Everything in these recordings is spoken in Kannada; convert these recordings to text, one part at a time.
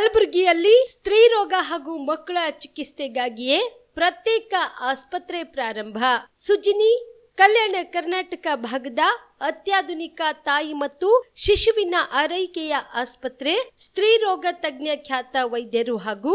ಕಲಬುರಗಿಯಲ್ಲಿ ಸ್ತ್ರೀ ರೋಗ ಹಾಗೂ ಮಕ್ಕಳ ಚಿಕಿತ್ಸೆಗಾಗಿಯೇ ಪ್ರತ್ಯೇಕ ಆಸ್ಪತ್ರೆ ಪ್ರಾರಂಭ. ಸುಜಿನಿ ಕಲ್ಯಾಣ ಕರ್ನಾಟಕ ಭಾಗದ ಅತ್ಯಾಧುನಿಕ ತಾಯಿ ಮತ್ತು ಶಿಶುವಿನ ಆರೈಕೆಯ ಆಸ್ಪತ್ರೆ. ಸ್ತ್ರೀ ರೋಗ ತಜ್ಞ ಖ್ಯಾತ ವೈದ್ಯರು ಹಾಗೂ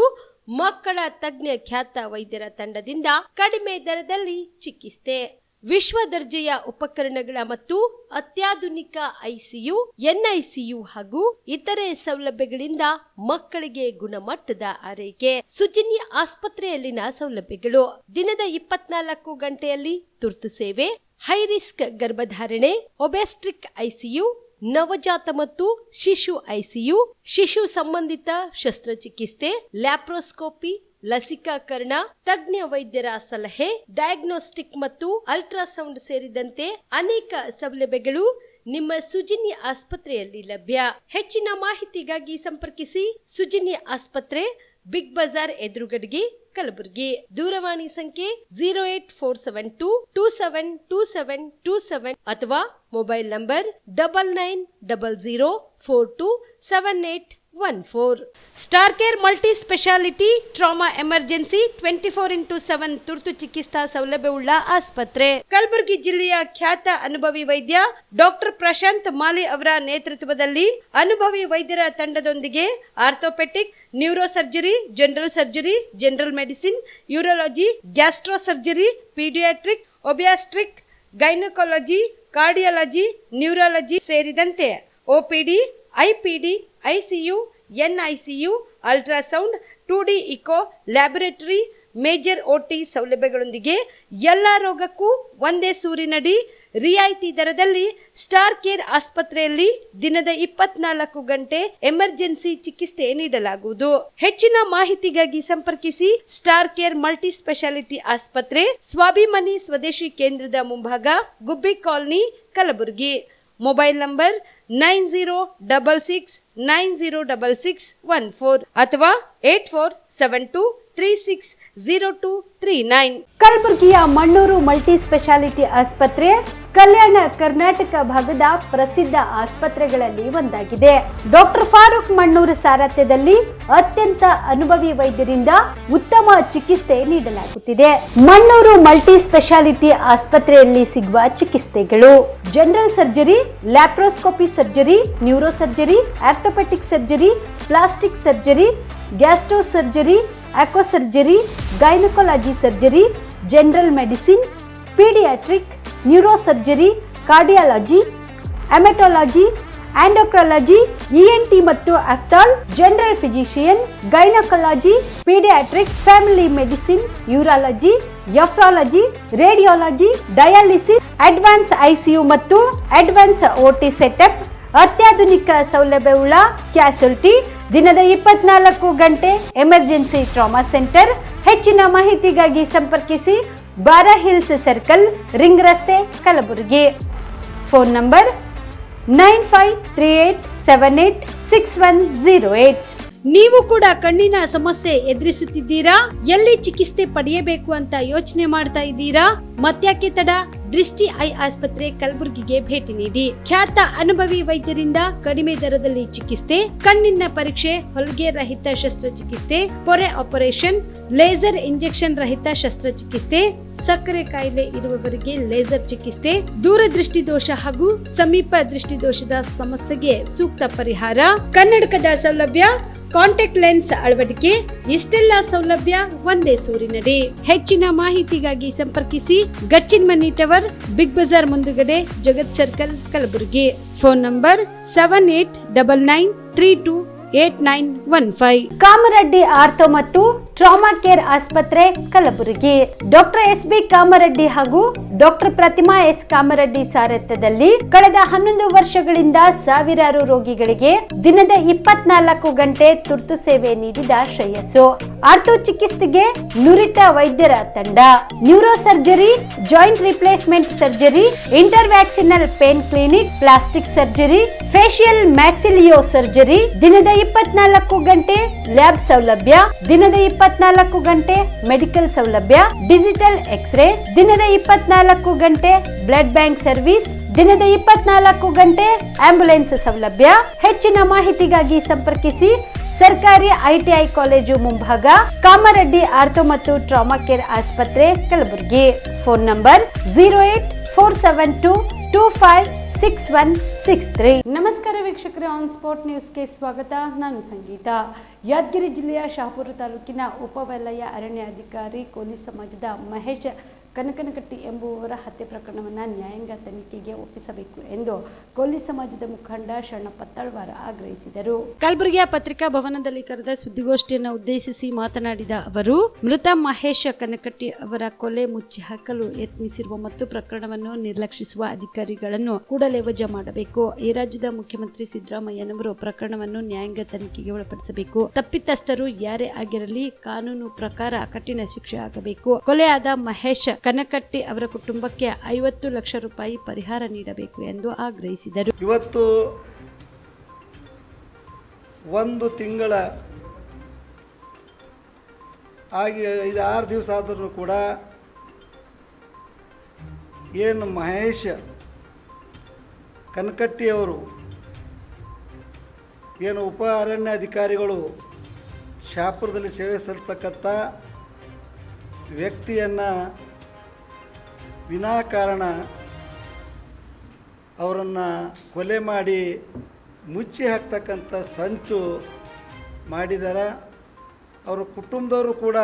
ಮಕ್ಕಳ ತಜ್ಞ ಖ್ಯಾತ ವೈದ್ಯರ ತಂಡದಿಂದ ಕಡಿಮೆ ದರದಲ್ಲಿ ಚಿಕಿತ್ಸೆ, ವಿಶ್ವ ದರ್ಜೆಯ ಉಪಕರಣಗಳ ಮತ್ತು ಅತ್ಯಾಧುನಿಕ ಐಸಿಯು, ಎನ್ಐಸಿಯು ಹಾಗೂ ಇತರೆ ಸೌಲಭ್ಯಗಳಿಂದ ಮಕ್ಕಳಿಗೆ ಗುಣಮಟ್ಟದ ಆರೈಕೆ. ಸುಜಿನಿ ಆಸ್ಪತ್ರೆಯಲ್ಲಿನ ಸೌಲಭ್ಯಗಳು: ದಿನದ 24 ಗಂಟೆಯಲ್ಲಿ ತುರ್ತು ಸೇವೆ, ಹೈ ರಿಸ್ಕ್ ಗರ್ಭಧಾರಣೆ, ಒಬೆಸ್ಟ್ರಿಕ್ ಐಸಿಯು, ನವಜಾತ ಮತ್ತು ಶಿಶು ಐಸಿಯು, ಶಿಶು ಸಂಬಂಧಿತ ಶಸ್ತ್ರಚಿಕಿತ್ಸೆ, ಲ್ಯಾಪ್ರೋಸ್ಕೋಪಿ, ಲಸಿಕಾಕರಣ, ತಜ್ಞ ವೈದ್ಯರ ಸಲಹೆ, ಡಯಾಗ್ನೋಸ್ಟಿಕ್ ಮತ್ತು ಅಲ್ಟ್ರಾಸೌಂಡ್ ಸೇರಿದಂತೆ ಅನೇಕ ಸೌಲಭ್ಯಗಳು ನಿಮ್ಮ ಸುಜಿನಿ ಆಸ್ಪತ್ರೆಯಲ್ಲಿ ಲಭ್ಯ. ಹೆಚ್ಚಿನ ಮಾಹಿತಿಗಾಗಿ ಸಂಪರ್ಕಿಸಿ ಸುಜಿನಿ ಆಸ್ಪತ್ರೆ, ಬಿಗ್ ಬಜಾರ್ ಎದುರುಗಡೆಗೆ, ಕಲಬುರಗಿ. ದೂರವಾಣಿ ಸಂಖ್ಯೆ 08472 272727 ಅಥವಾ mobile number 9900427814. Star care multi speciality trauma emergency 24x7 ತುರ್ತು ಚಿಕಿತ್ಸಾ ಸೌಲಭ್ಯವುಳ್ಳ ಆಸ್ಪತ್ರೆ. ಕಲಬುರಗಿ ಜಿಲ್ಲೆಯ ಖ್ಯಾತ ಅನುಭವಿ ವೈದ್ಯ ಡಾಕ್ಟರ್ ಪ್ರಶಾಂತ್ ಮಾಲಿ ಅವರ ನೇತೃತ್ವದಲ್ಲಿ ಅನುಭವಿ ವೈದ್ಯರ ತಂಡದೊಂದಿಗೆ orthopaedic, neuro surgery, general surgery, general medicine, urology, gastro surgery, paediatric, obstetric, gynaecology, cardiology, neurology ಸೇರಿದಂತೆ OPD, IPD, ICU, NICU, ultrasound, 2D echo, laboratory, major OT ಸೌಲಭ್ಯಗಳೊಂದಿಗೆ ಎಲ್ಲ ರೋಗಕ್ಕೂ ಒಂದೇ ಸೂರಿನಡಿ ರಿಯಾಯಿತಿ ದರದಲ್ಲಿ ಸ್ಟಾರ್ ಕೇರ್ ಆಸ್ಪತ್ರೆಯಲ್ಲಿ ದಿನದ 24 ಗಂಟೆ ಎಮರ್ಜೆನ್ಸಿ ಚಿಕಿತ್ಸೆ ನೀಡಲಾಗುವುದು. ಹೆಚ್ಚಿನ ಮಾಹಿತಿಗಾಗಿ ಸಂಪರ್ಕಿಸಿ ಸ್ಟಾರ್ ಕೇರ್ ಮಲ್ಟಿ ಸ್ಪೆಷಾಲಿಟಿ ಆಸ್ಪತ್ರೆ, ಸ್ವಾಭಿಮಾನಿ ಸ್ವದೇಶಿ ಕೇಂದ್ರದ ಮುಂಭಾಗ, ಗುಬ್ಬಿ ಕಾಲನಿ, ಕಲಬುರಗಿ. ಮೊಬೈಲ್ ನಂಬರ್ 9066906614 ಅಥವಾ 8472360239. ಕಲಬುರಗಿಯ ಮಣ್ಣೂರು ಮಲ್ಟಿ ಸ್ಪೆಷಾಲಿಟಿ ಆಸ್ಪತ್ರೆ ಕಲ್ಯಾಣ ಕರ್ನಾಟಕ ಭಾಗದ ಪ್ರಸಿದ್ಧ ಆಸ್ಪತ್ರೆಗಳಲ್ಲಿ ಒಂದಾಗಿದೆ. ಡಾಕ್ಟರ್ ಫಾರೂಕ್ ಮಣ್ಣೂರು ಸಾರಥ್ಯದಲ್ಲಿ ಅತ್ಯಂತ ಅನುಭವಿ ವೈದ್ಯರಿಂದ ಉತ್ತಮ ಚಿಕಿತ್ಸೆ ನೀಡಲಾಗುತ್ತಿದೆ. ಮಣ್ಣೂರು ಮಲ್ಟಿ ಸ್ಪೆಷಾಲಿಟಿ ಆಸ್ಪತ್ರೆಯಲ್ಲಿ ಸಿಗುವ ಚಿಕಿತ್ಸೆಗಳು: general surgery, laparoscopy surgery, neuro surgery, orthopaedic surgery, plastic surgery, gastro surgery, ಆಕೋ surgery, gynaecology surgery, general medicine, paediatric, neuro surgery, cardiology, haematology, endocrinology, ENT ಮತ್ತು ophthal, general physician, gynaecology, paediatric, family medicine, urology, nephrology, radiology, dialysis, advance ICU ಮತ್ತು ಅಡ್ವಾನ್ಸ್ OT ಸೆಟಪ್, ಅತ್ಯಾಧುನಿಕ ಸೌಲಭ್ಯವುಳ್ಳ ಕ್ಯಾಸುಲಿಟಿ, ದಿನದ 24 ಗಂಟೆ ಎಮರ್ಜೆನ್ಸಿ ಟ್ರಾಮಾ ಸೆಂಟರ್. ಹೆಚ್ಚಿನ ಮಾಹಿತಿಗಾಗಿ ಸಂಪರ್ಕಿಸಿ ಬಾರಾ ಹಿಲ್ಸ್ ಸರ್ಕಲ್, ರಿಂಗ್ ರಸ್ತೆ, ಕಲಬುರಗಿ. Phone number 9538786108. ನೀವು ಕೂಡ ಕಣ್ಣಿನ ಸಮಸ್ಯೆ ಎದುರಿಸುತ್ತಿದ್ದೀರಾ? ಎಲ್ಲಿ ಚಿಕಿತ್ಸೆ ಪಡೆಯಬೇಕು ಅಂತ ಯೋಚನೆ ಮಾಡ್ತಾ ಇದ್ದೀರಾ? ಮತ್ತ್ಯಾಕೆ ತಡ? ದೃಷ್ಟಿ ಐ ಆಸ್ಪತ್ರೆ ಕಲಬುರಗಿಗೆ ಭೇಟಿ ನೀಡಿ. ಖ್ಯಾತ ಅನುಭವಿ ವೈದ್ಯರಿಂದ ಕಡಿಮೆ ದರದಲ್ಲಿ ಚಿಕಿತ್ಸೆ, ಕಣ್ಣಿನ ಪರೀಕ್ಷೆ, ಹೊಲಿಗೆ ರಹಿತ ಶಸ್ತ್ರಚಿಕಿತ್ಸೆ, ಪೊರೆ ಆಪರೇಷನ್, ಲೇಸರ್ ಇಂಜೆಕ್ಷನ್ ರಹಿತ ಶಸ್ತ್ರಚಿಕಿತ್ಸೆ, ಸಕ್ಕರೆ ಕಾಯಿಲೆ ಇರುವವರಿಗೆ ಲೇಸರ್ ಚಿಕಿತ್ಸೆ, ದೂರದೃಷ್ಟಿ ದೋಷ ಹಾಗೂ ಸಮೀಪ ದೃಷ್ಟಿ ದೋಷದ ಸಮಸ್ಯೆಗೆ ಸೂಕ್ತ ಪರಿಹಾರ, ಕನ್ನಡಕದ ಸೌಲಭ್ಯ, ಕಾಂಟ್ಯಾಕ್ಟ್ ಲೆನ್ಸ್ ಅಳವಡಿಕೆ, ಇಷ್ಟೆಲ್ಲ ಸೌಲಭ್ಯ ಒಂದೇ ಸೂರಿನಡಿ. ಹೆಚ್ಚಿನ ಮಾಹಿತಿಗಾಗಿ ಸಂಪರ್ಕಿಸಿ Gachchin Mani tower, Big Bazaar ಮುಂದುಗಡೆ, Jagat circle, Kalaburagi. Phone number 7899328915. Kamareddy ortho ಮತ್ತು ಟ್ರಾಮಾ ಕೇರ್ ಆಸ್ಪತ್ರೆ, ಕಲಬುರಗಿ. ಡಾಕ್ಟರ್ SB ಕಾಮರೆಡ್ಡಿ ಹಾಗೂ ಡಾಕ್ಟರ್ ಪ್ರತಿಮಾ S ಕಾಮರೆಡ್ಡಿ ಸಾರಥ್ಯದಲ್ಲಿ ಕಳೆದ 11 ವರ್ಷಗಳಿಂದ ಸಾವಿರಾರು ರೋಗಿಗಳಿಗೆ ದಿನದ 24 ಗಂಟೆ ತುರ್ತು ಸೇವೆ ನೀಡಿದ ಶ್ರೇಯಸ್ಸು. ಆರ್ಥೋ ಚಿಕಿತ್ಸೆಗೆ ನುರಿತ ವೈದ್ಯರ ತಂಡ, neuro surgery, joint replacement surgery, interventional pain clinic, plastic surgery, facial maxillo surgery, ದಿನದ 24 ಗಂಟೆ ಲ್ಯಾಬ್ ಸೌಲಭ್ಯ, ದಿನದ 24 ಗಂಟೆ ಮೆಡಿಕಲ್ ಸೌಲಭ್ಯ, ಡಿಜಿಟಲ್ ಎಕ್ಸ್ರೇ, ದಿನದ 24 ಗಂಟೆ ಬ್ಲಡ್ ಬ್ಯಾಂಕ್ ಸರ್ವಿಸ್, ದಿನದ 24 ಗಂಟೆ ಆಂಬ್ಯುಲೆನ್ಸ್ ಸೌಲಭ್ಯ. ಹೆಚ್ಚಿನ ಮಾಹಿತಿಗಾಗಿ ಸಂಪರ್ಕಿಸಿ ಸರ್ಕಾರಿ ಐಟಿಐ ಕಾಲೇಜು ಮುಂಭಾಗ, ಕಾಮರೆಡ್ಡಿ ಆರ್ಥೋ ಮತ್ತು ಟ್ರಾಮಾ ಕೇರ್ ಆಸ್ಪತ್ರೆ ಕಲಬುರಗಿ. Phone number 08472256163. ನಮಸ್ಕಾರ ವೀಕ್ಷಕರೇ, ಆನ್ ಸ್ಪಾಟ್ ನ್ಯೂಸ್ಗೆ ಸ್ವಾಗತ. ನಾನು ಸಂಗೀತ. ಯಾದಗಿರಿ ಜಿಲ್ಲೆಯ ಶಹಾಪುರ ತಾಲೂಕಿನ ಉಪವಲಯ ಅರಣ್ಯಾಧಿಕಾರಿ ಕೋಲಿ ಸಮಾಜದ ಮಹೇಶ್ ಕನಕನಕಟ್ಟಿ ಎಂಬುವರ ಹತ್ಯೆ ಪ್ರಕರಣವನ್ನು ನ್ಯಾಯಾಂಗ ತನಿಖೆಗೆ ಒಪ್ಪಿಸಬೇಕು ಎಂದು ಕೋಲಿ ಸಮಾಜದ ಮುಖಂಡ ಶರಣಪ್ಪ ತಳವಾರ ಆಗ್ರಹಿಸಿದರು. ಕಲಬುರಗಿಯ ಪತ್ರಿಕಾ ಭವನದಲ್ಲಿ ಕರೆದ ಸುದ್ದಿಗೋಷ್ಠಿಯನ್ನು ಉದ್ದೇಶಿಸಿ ಮಾತನಾಡಿದ ಅವರು, ಮೃತ ಮಹೇಶ್ ಕನಕಟ್ಟಿ ಅವರ ಕೊಲೆ ಮುಚ್ಚಿ ಹಾಕಲು ಯತ್ನಿಸಿರುವ ಮತ್ತು ಪ್ರಕರಣವನ್ನು ನಿರ್ಲಕ್ಷಿಸುವ ಅಧಿಕಾರಿಗಳನ್ನು ಕೂಡಲೇ ವಜಾ ಮಾಡಬೇಕು. ಈ ರಾಜ್ಯದ ಮುಖ್ಯಮಂತ್ರಿ ಸಿದ್ದರಾಮಯ್ಯನವರು ಪ್ರಕರಣವನ್ನು ನ್ಯಾಯಾಂಗ ತನಿಖೆಗೆ ಒಳಪಡಿಸಬೇಕು. ತಪ್ಪಿತಸ್ಥರು ಯಾರೇ ಆಗಿರಲಿ ಕಾನೂನು ಪ್ರಕಾರ ಕಠಿಣ ಶಿಕ್ಷೆ ಆಗಬೇಕು. ಕೊಲೆಯಾದ ಮಹೇಶ್ ಕನಕಟ್ಟಿ ಅವರ ಕುಟುಂಬಕ್ಕೆ 50 ಲಕ್ಷ ರೂಪಾಯಿ ಪರಿಹಾರ ನೀಡಬೇಕು ಎಂದು ಆಗ್ರಹಿಸಿದರು. ಇವತ್ತು ಒಂದು ತಿಂಗಳ ಆಗಿ 5-6 ದಿವಸ ಆದರೂ ಕೂಡ ಏನು ಮಹೇಶ್ ಕನಕಟ್ಟಿಯವರು ಏನು ಉಪ ಅರಣ್ಯಾಧಿಕಾರಿಗಳು ಶಹಾಪುರದಲ್ಲಿ ಸೇವೆ ಸಲ್ಲಿಸತಕ್ಕಂಥ ವ್ಯಕ್ತಿಯನ್ನು ವಿನಾಕಾರಣ ಅವರನ್ನು ಕೊಲೆ ಮಾಡಿ ಮುಚ್ಚಿ ಹಾಕ್ತಕ್ಕಂಥ ಸಂಚು ಮಾಡಿದ್ದಾರೆ. ಅವರ ಕುಟುಂಬದವರು ಕೂಡ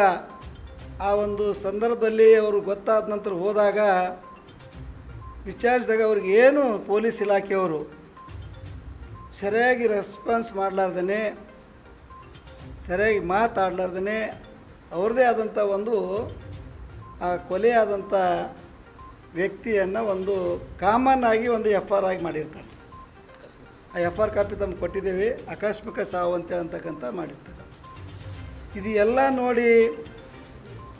ಆ ಒಂದು ಸಂದರ್ಭದಲ್ಲಿ ಅವರು ಗೊತ್ತಾದ ನಂತರ ಹೋದಾಗ ವಿಚಾರಿಸಿದಾಗ ಅವ್ರಿಗೆ ಏನು ಪೊಲೀಸ್ ಇಲಾಖೆಯವರು ಸರಿಯಾಗಿ ರೆಸ್ಪಾನ್ಸ್ ಮಾಡಲಾರ್ದೇ, ಸರಿಯಾಗಿ ಮಾತಾಡಲಾರ್ದೇ ಅವ್ರದ್ದೇ ಆದಂಥ ಒಂದು ಆ ಕೊಲೆಯಾದಂಥ ವ್ಯಕ್ತಿಯನ್ನು ಒಂದು ಕಾಮನ್ ಆಗಿ ಒಂದು FR ಆಗಿ ಮಾಡಿರ್ತಾರೆ. ಆ FR ಕಾಪಿ ತಮ್ಗೆ ಕೊಟ್ಟಿದ್ದೇವೆ. ಆಕಸ್ಮಿಕ ಸಾವು ಅಂತೇಳಂತಕ್ಕಂಥ ಮಾಡಿರ್ತಾರೆ. ಇದು ಎಲ್ಲ ನೋಡಿ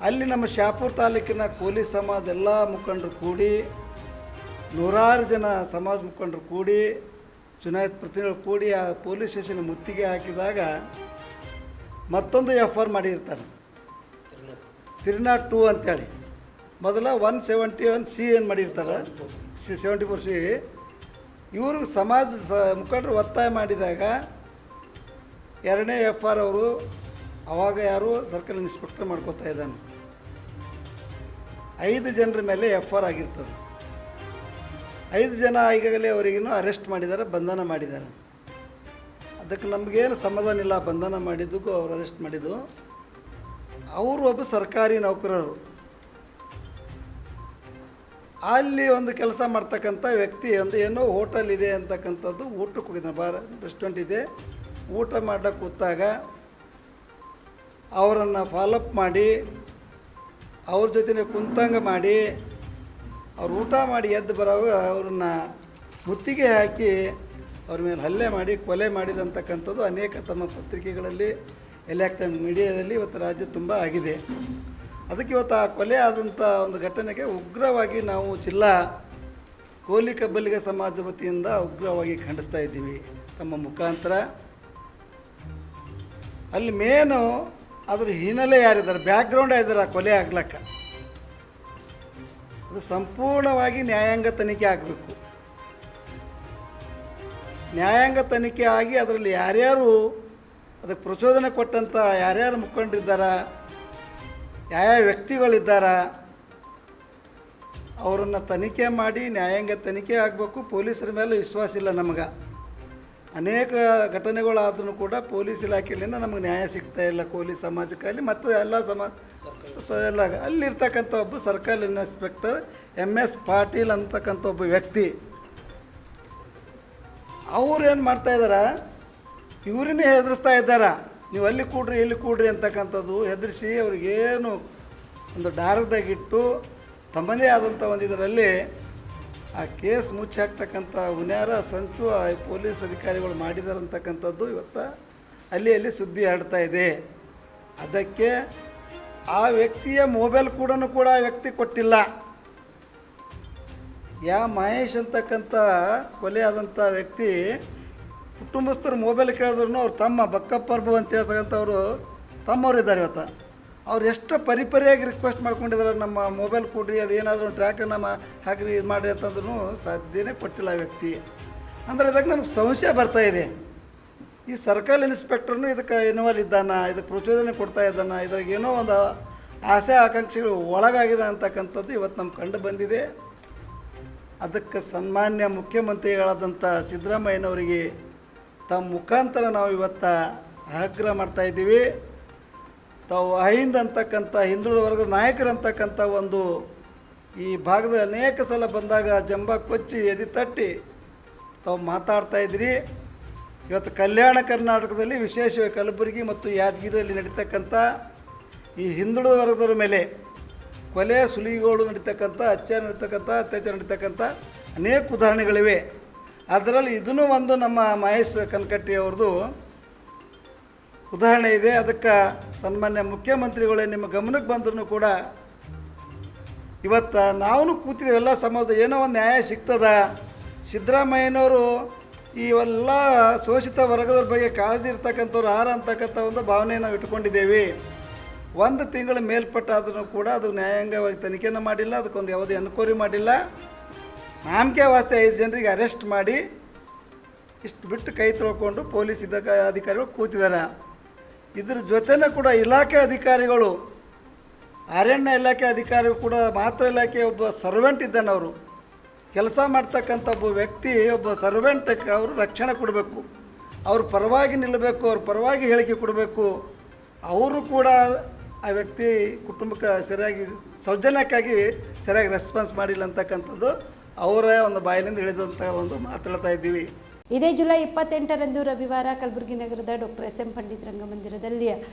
ಅಲ್ಲಿ ನಮ್ಮ ಶಹಾಪುರ ತಾಲೂಕಿನ ಕೋಲಿ ಸಮಾಜ ಎಲ್ಲ ಮುಖಂಡರು ಕೂಡಿ, ನೂರಾರು ಜನ ಸಮಾಜ ಮುಖಂಡರು ಕೂಡಿ, ಚುನಾಯಿತ ಪ್ರತಿನಿಧಿಗಳು ಕೂಡಿ ಆ ಪೊಲೀಸ್ ಸ್ಟೇಷನ್ ಮುತ್ತಿಗೆ ಹಾಕಿದಾಗ ಮತ್ತೊಂದು FR ಮಾಡಿರ್ತಾರೆ. 302 ಅಂತೇಳಿ ಮೊದಲ 171C ಏನು ಮಾಡಿರ್ತಾರೆ, 74C. ಇವರು ಸಮಾಜ ಮುಖಂಡರು ಒತ್ತಾಯ ಮಾಡಿದಾಗ ಎರಡನೇ FR ಅವರು ಅವಾಗ ಯಾರು ಸರ್ಕಲ್ ಇನ್ಸ್ಪೆಕ್ಟರ್ ಮಾಡ್ಕೋತಾ ಇದ್ದಾನೆ. 5 ಜನರ ಮೇಲೆ FR ಆಗಿರ್ತದೆ. 5 ಜನ ಈಗಾಗಲೇ ಅವರಿಗೇನು ಅರೆಸ್ಟ್ ಮಾಡಿದ್ದಾರೆ, ಬಂಧನ ಮಾಡಿದ್ದಾರೆ. ಅದಕ್ಕೆ ನಮಗೇನು ಸಮಾಧಾನ ಇಲ್ಲ. ಬಂಧನ ಮಾಡಿದ್ದಕ್ಕೂ ಅವ್ರು ಅರೆಸ್ಟ್ ಮಾಡಿದ್ದು. ಅವರು ಒಬ್ಬ ಸರ್ಕಾರಿ ನೌಕರರು, ಅಲ್ಲಿ ಒಂದು ಕೆಲಸ ಮಾಡ್ತಕ್ಕಂಥ ವ್ಯಕ್ತಿ. ಒಂದು ಏನೋ ಹೋಟೆಲ್ ಇದೆ ಅಂತಕ್ಕಂಥದ್ದು, ಊಟಕ್ಕೆ ಹೋಗಿದ್ದಾನೆ, ರೆಸ್ಟೋರೆಂಟ್ ಇದೆ, ಊಟ ಮಾಡಕ್ಕೆ ಕೂತಾಗ ಅವರನ್ನು ಫಾಲೋಅಪ್ ಮಾಡಿ ಅವ್ರ ಜೊತೆ ಕುಂತಂಗ ಮಾಡಿ ಅವ್ರು ಊಟ ಮಾಡಿ ಎದ್ದು ಬರೋವಾಗ ಅವ್ರನ್ನ ಮುತ್ತಿಗೆ ಹಾಕಿ ಅವ್ರ ಮೇಲೆ ಹಲ್ಲೆ ಮಾಡಿ ಕೊಲೆ ಮಾಡಿದಂತಕ್ಕಂಥದ್ದು ಅನೇಕ ತಮ್ಮ ಪತ್ರಿಕೆಗಳಲ್ಲಿ, ಎಲೆಕ್ಟ್ರಾನಿಕ್ ಮೀಡಿಯಾದಲ್ಲಿ ಇವತ್ತು ರಾಜ್ಯ ತುಂಬ ಆಗಿದೆ. ಅದಕ್ಕೆ ಇವತ್ತು ಆ ಕೊಲೆ ಆದಂಥ ಒಂದು ಘಟನೆಗೆ ಉಗ್ರವಾಗಿ ನಾವು ಜಿಲ್ಲಾ ಕೋಲಿ ಕಬ್ಬಲಿಗ ಸಮಾಜ ವತಿಯಿಂದ ಉಗ್ರವಾಗಿ ಖಂಡಿಸ್ತಾ ಇದ್ದೀವಿ ತಮ್ಮ ಮುಖಾಂತರ. ಅಲ್ಲಿ ಮೇನು ಅದ್ರ ಹಿನ್ನೆಲೆ ಯಾರಿದ್ದಾರೆ, ಬ್ಯಾಕ್ಗ್ರೌಂಡ್ ಇದ್ದಾರೆ ಆ ಕೊಲೆ ಆಗ್ಲಕ್ಕ. ಅದು ಸಂಪೂರ್ಣವಾಗಿ ನ್ಯಾಯಾಂಗ ತನಿಖೆ ಆಗಬೇಕು. ನ್ಯಾಯಾಂಗ ತನಿಖೆ ಆಗಿ ಅದರಲ್ಲಿ ಯಾರ್ಯಾರು ಅದಕ್ಕೆ ಪ್ರಚೋದನೆ ಕೊಟ್ಟಂಥ ಯಾರ್ಯಾರು ಮುಖಂಡರಿದ್ದಾರ, ಯಾವ್ಯಾವ ವ್ಯಕ್ತಿಗಳಿದ್ದಾರ, ಅವರನ್ನು ತನಿಖೆ ಮಾಡಿ ನ್ಯಾಯಾಂಗ ತನಿಖೆ ಆಗಬೇಕು. ಪೊಲೀಸರ ಮೇಲೆ ವಿಶ್ವಾಸ ಇಲ್ಲ ನಮಗೆ. ಅನೇಕ ಘಟನೆಗಳಾದ್ರೂ ಕೂಡ ಪೊಲೀಸ್ ಇಲಾಖೆಯಿಂದ ನಮಗೆ ನ್ಯಾಯ ಸಿಗ್ತಾ ಇಲ್ಲ. ಕೋಲಿ ಸಮಾಜಕ್ಕಾಗಲಿ ಮತ್ತು ಎಲ್ಲ ಎಲ್ಲ ಅಲ್ಲಿರ್ತಕ್ಕಂಥ ಒಬ್ಬ ಸರ್ಕಲ್ ಇನ್ಸ್ಪೆಕ್ಟರ್ MS ಪಾಟೀಲ್ ಅಂತಕ್ಕಂಥ ಒಬ್ಬ ವ್ಯಕ್ತಿ, ಅವ್ರು ಏನು ಮಾಡ್ತಾಯಿದ್ದಾರೆ, ಇವರನ್ನೇ ಹೆದರಿಸ್ತಾ ಇದ್ದಾರೆ. ನೀವು ಅಲ್ಲಿ ಕೂಡ್ರಿ ಇಲ್ಲಿ ಕೂಡ್ರಿ ಅಂತಕ್ಕಂಥದ್ದು ಹೆದರಿಸಿ ಅವ್ರಿಗೇನು ಒಂದು ಡಾರದಾಗಿಟ್ಟು ತಮ್ಮದೇ ಆದಂಥ ಒಂದು ಇದರಲ್ಲಿ ಆ ಕೇಸ್ ಮುಚ್ಚಿ ಹಾಕ್ತಕ್ಕಂಥ ಹುನ್ಯಾರ ಸಂಚು ಆ ಪೊಲೀಸ್ ಅಧಿಕಾರಿಗಳು ಮಾಡಿದ್ದಾರೆ ಅಂತಕ್ಕಂಥದ್ದು ಇವತ್ತು ಅಲ್ಲಿ ಸುದ್ದಿ ಹರಡ್ತಾ ಇದೆ. ಅದಕ್ಕೆ ಆ ವ್ಯಕ್ತಿಯ ಮೊಬೈಲ್ ಕೂಡ ಆ ವ್ಯಕ್ತಿ ಕೊಟ್ಟಿಲ್ಲ. ಮಹೇಶ್ ಅಂತಕ್ಕಂಥ ಕೊಲೆ ಆದಂಥ ವ್ಯಕ್ತಿ ಕುಟುಂಬಸ್ಥರು ಮೊಬೈಲ್ ಕೇಳಿದ್ರು ಅವ್ರು ತಮ್ಮ ಬಕ್ಕಪ್ಪರ್ಬು ಅಂತ ಹೇಳ್ತಕ್ಕಂಥವ್ರು ತಮ್ಮವ್ರು ಇದ್ದಾರೆ. ಇವತ್ತು ಅವ್ರು ಎಷ್ಟು ಪರಿಪರಿಯಾಗಿ ರಿಕ್ವೆಸ್ಟ್ ಮಾಡ್ಕೊಂಡಿದ್ದಾರೆ, ನಮ್ಮ ಮೊಬೈಲ್ ಕೊಡ್ರಿ, ಅದೇನಾದರೂ ಟ್ರ್ಯಾಕನ್ನು ಹಾಕಿ ಇದು ಮಾಡಿರಿ ಅಂತಂದ್ರೂ ಸಾಧ್ಯನೇ ಕೊಟ್ಟಿಲ್ಲ ಆ ವ್ಯಕ್ತಿ. ಅಂದರೆ ಇದಕ್ಕೆ ನಮ್ಗೆ ಸಂಶಯ ಬರ್ತಾಯಿದೆ. ಈ ಸರ್ಕಲ್ ಇನ್ಸ್ಪೆಕ್ಟರ್ನು ಇದಕ್ಕೆ ಇನ್ವಾಲ್ವ್ ಇದ್ದಾನ, ಇದಕ್ಕೆ ಪ್ರಚೋದನೆ ಕೊಡ್ತಾ ಇದ್ದಾನ, ಇದ್ರಾಗ ಏನೋ ಒಂದು ಆಸೆ ಆಕಾಂಕ್ಷೆಗಳು ಒಳಗಾಗಿದೆ ಅಂತಕ್ಕಂಥದ್ದು ಇವತ್ತು ನಮ್ಗೆ ಕಂಡು ಬಂದಿದೆ. ಅದಕ್ಕೆ ಸನ್ಮಾನ್ಯ ಮುಖ್ಯಮಂತ್ರಿಗಳಾದಂಥ ಸಿದ್ದರಾಮಯ್ಯನವರಿಗೆ ತಮ್ಮ ಮುಖಾಂತರ ನಾವು ಇವತ್ತು ಆಗ್ರಹ ಮಾಡ್ತಾಯಿದ್ದೀವಿ. ತಾವು ಅಹಿಂದ ಅಂತಕ್ಕಂಥ ಹಿಂದುಳಿದ ವರ್ಗದ ನಾಯಕರಂತಕ್ಕಂಥ ಒಂದು ಈ ಭಾಗದಲ್ಲಿ ಅನೇಕ ಸಲ ಬಂದಾಗ ಜಂಬ ಕೊಚ್ಚಿ ಎದೆ ತಟ್ಟಿ ತಾವು ಮಾತಾಡ್ತಾಯಿದ್ರಿ. ಇವತ್ತು ಕಲ್ಯಾಣ ಕರ್ನಾಟಕದಲ್ಲಿ ವಿಶೇಷವಾಗಿ ಕಲಬುರಗಿ ಮತ್ತು ಯಾದಗಿರಿಯಲ್ಲಿ ನಡೀತಕ್ಕಂಥ ಈ ಹಿಂದುಳಿದ ವರ್ಗದವರ ಮೇಲೆ ಕೊಲೆ ಸುಲಿಗಳು ನಡೀತಕ್ಕಂಥ ಅತ್ಯಾಚಾರ ನಡೀತಕ್ಕಂಥ ಅನೇಕ ಉದಾಹರಣೆಗಳಿವೆ. ಅದರಲ್ಲಿ ಇದೂ ಒಂದು ನಮ್ಮ ಮಹೇಶ್ ಕನಕಟ್ಟಿ ಅವ್ರದ್ದು ಉದಾಹರಣೆ ಇದೆ. ಅದಕ್ಕೆ ಸನ್ಮಾನ್ಯ ಮುಖ್ಯಮಂತ್ರಿಗಳೇ ನಿಮ್ಮ ಗಮನಕ್ಕೆ ಬಂದ್ರೂ ಕೂಡ ಇವತ್ತು ನಾವು ಕೂತಿದ್ದೇವೆ ಎಲ್ಲ ಸಮಾಜದ ಏನೋ ಒಂದು ನ್ಯಾಯ ಸಿಗ್ತದ. ಸಿದ್ದರಾಮಯ್ಯನವರು ಇವೆಲ್ಲ ಶೋಷಿತ ವರ್ಗದ ಬಗ್ಗೆ ಕಾಳಜಿ ಇರ್ತಕ್ಕಂಥವ್ರು ಅಂತಕ್ಕಂಥ ಒಂದು ಭಾವನೆ ನಾವು ಇಟ್ಕೊಂಡಿದ್ದೇವೆ. ಒಂದು ತಿಂಗಳ ಮೇಲ್ಪಟ್ಟಾದ್ರೂ ಕೂಡ ಅದು ನ್ಯಾಯಾಂಗವಾಗಿ ತನಿಖೆನ ಮಾಡಿಲ್ಲ, ಅದಕ್ಕೊಂದು ಯಾವುದೇ ಎನ್ಕ್ವೈರಿ ಮಾಡಿಲ್ಲ. ನಾಮಕೆ ವಾಸ್ತೆ 5 ಜನರಿಗೆ ಅರೆಸ್ಟ್ ಮಾಡಿ ಇಷ್ಟು ಬಿಟ್ಟು ಕೈ ತೊಳ್ಕೊಂಡು ಪೊಲೀಸ್ ಅಧಿಕಾರಿಗಳು ಕೂತಿದ್ದಾರೆ. ಇದ್ರ ಜೊತೆನೂ ಕೂಡ ಇಲಾಖೆ ಅಧಿಕಾರಿಗಳು, ಅರಣ್ಯ ಇಲಾಖೆ ಅಧಿಕಾರಿಗಳು ಕೂಡ ಮಾತ್ರ ಇಲಾಖೆ ಒಬ್ಬ ಸರ್ವೆಂಟ್ ಇದ್ದಾನೆ. ಅವರು ಕೆಲಸ ಮಾಡ್ತಕ್ಕಂಥ ಒಬ್ಬ ವ್ಯಕ್ತಿ, ಒಬ್ಬ ಸರ್ವೆಂಟಕ್ಕೆ ಅವರು ರಕ್ಷಣೆ ಕೊಡಬೇಕು, ಅವ್ರ ಪರವಾಗಿ ನಿಲ್ಲಬೇಕು, ಅವ್ರ ಪರವಾಗಿ ಹೇಳಿಕೆ ಕೊಡಬೇಕು. ಅವರು ಕೂಡ ಆ ವ್ಯಕ್ತಿ ಕುಟುಂಬಕ್ಕೆ ಸರಿಯಾಗಿ ಸೌಜನ್ಯಕ್ಕಾಗಿ ಸರಿಯಾಗಿ ರೆಸ್ಪಾನ್ಸ್ ಮಾಡಿಲ್ಲ ಅಂತಕ್ಕಂಥದ್ದು ಅವರ ಒಂದು ಬಾಯಿಲಿಂದ ಹೇಳಿದಂಥ ಒಂದು ಮಾತಾಡ್ತಾ ಇದ್ದೀವಿ. ಇದೇ ಜುಲೈ 28ರಂದು ರವಿವಾರ ಕಲಬುರಗಿ ನಗರದ ಡಾಕ್ಟರ್ ಎಸ್ ಎಂ ಪಂಡಿತ್ ರಂಗಮಂದಿರದಲ್ಲಿ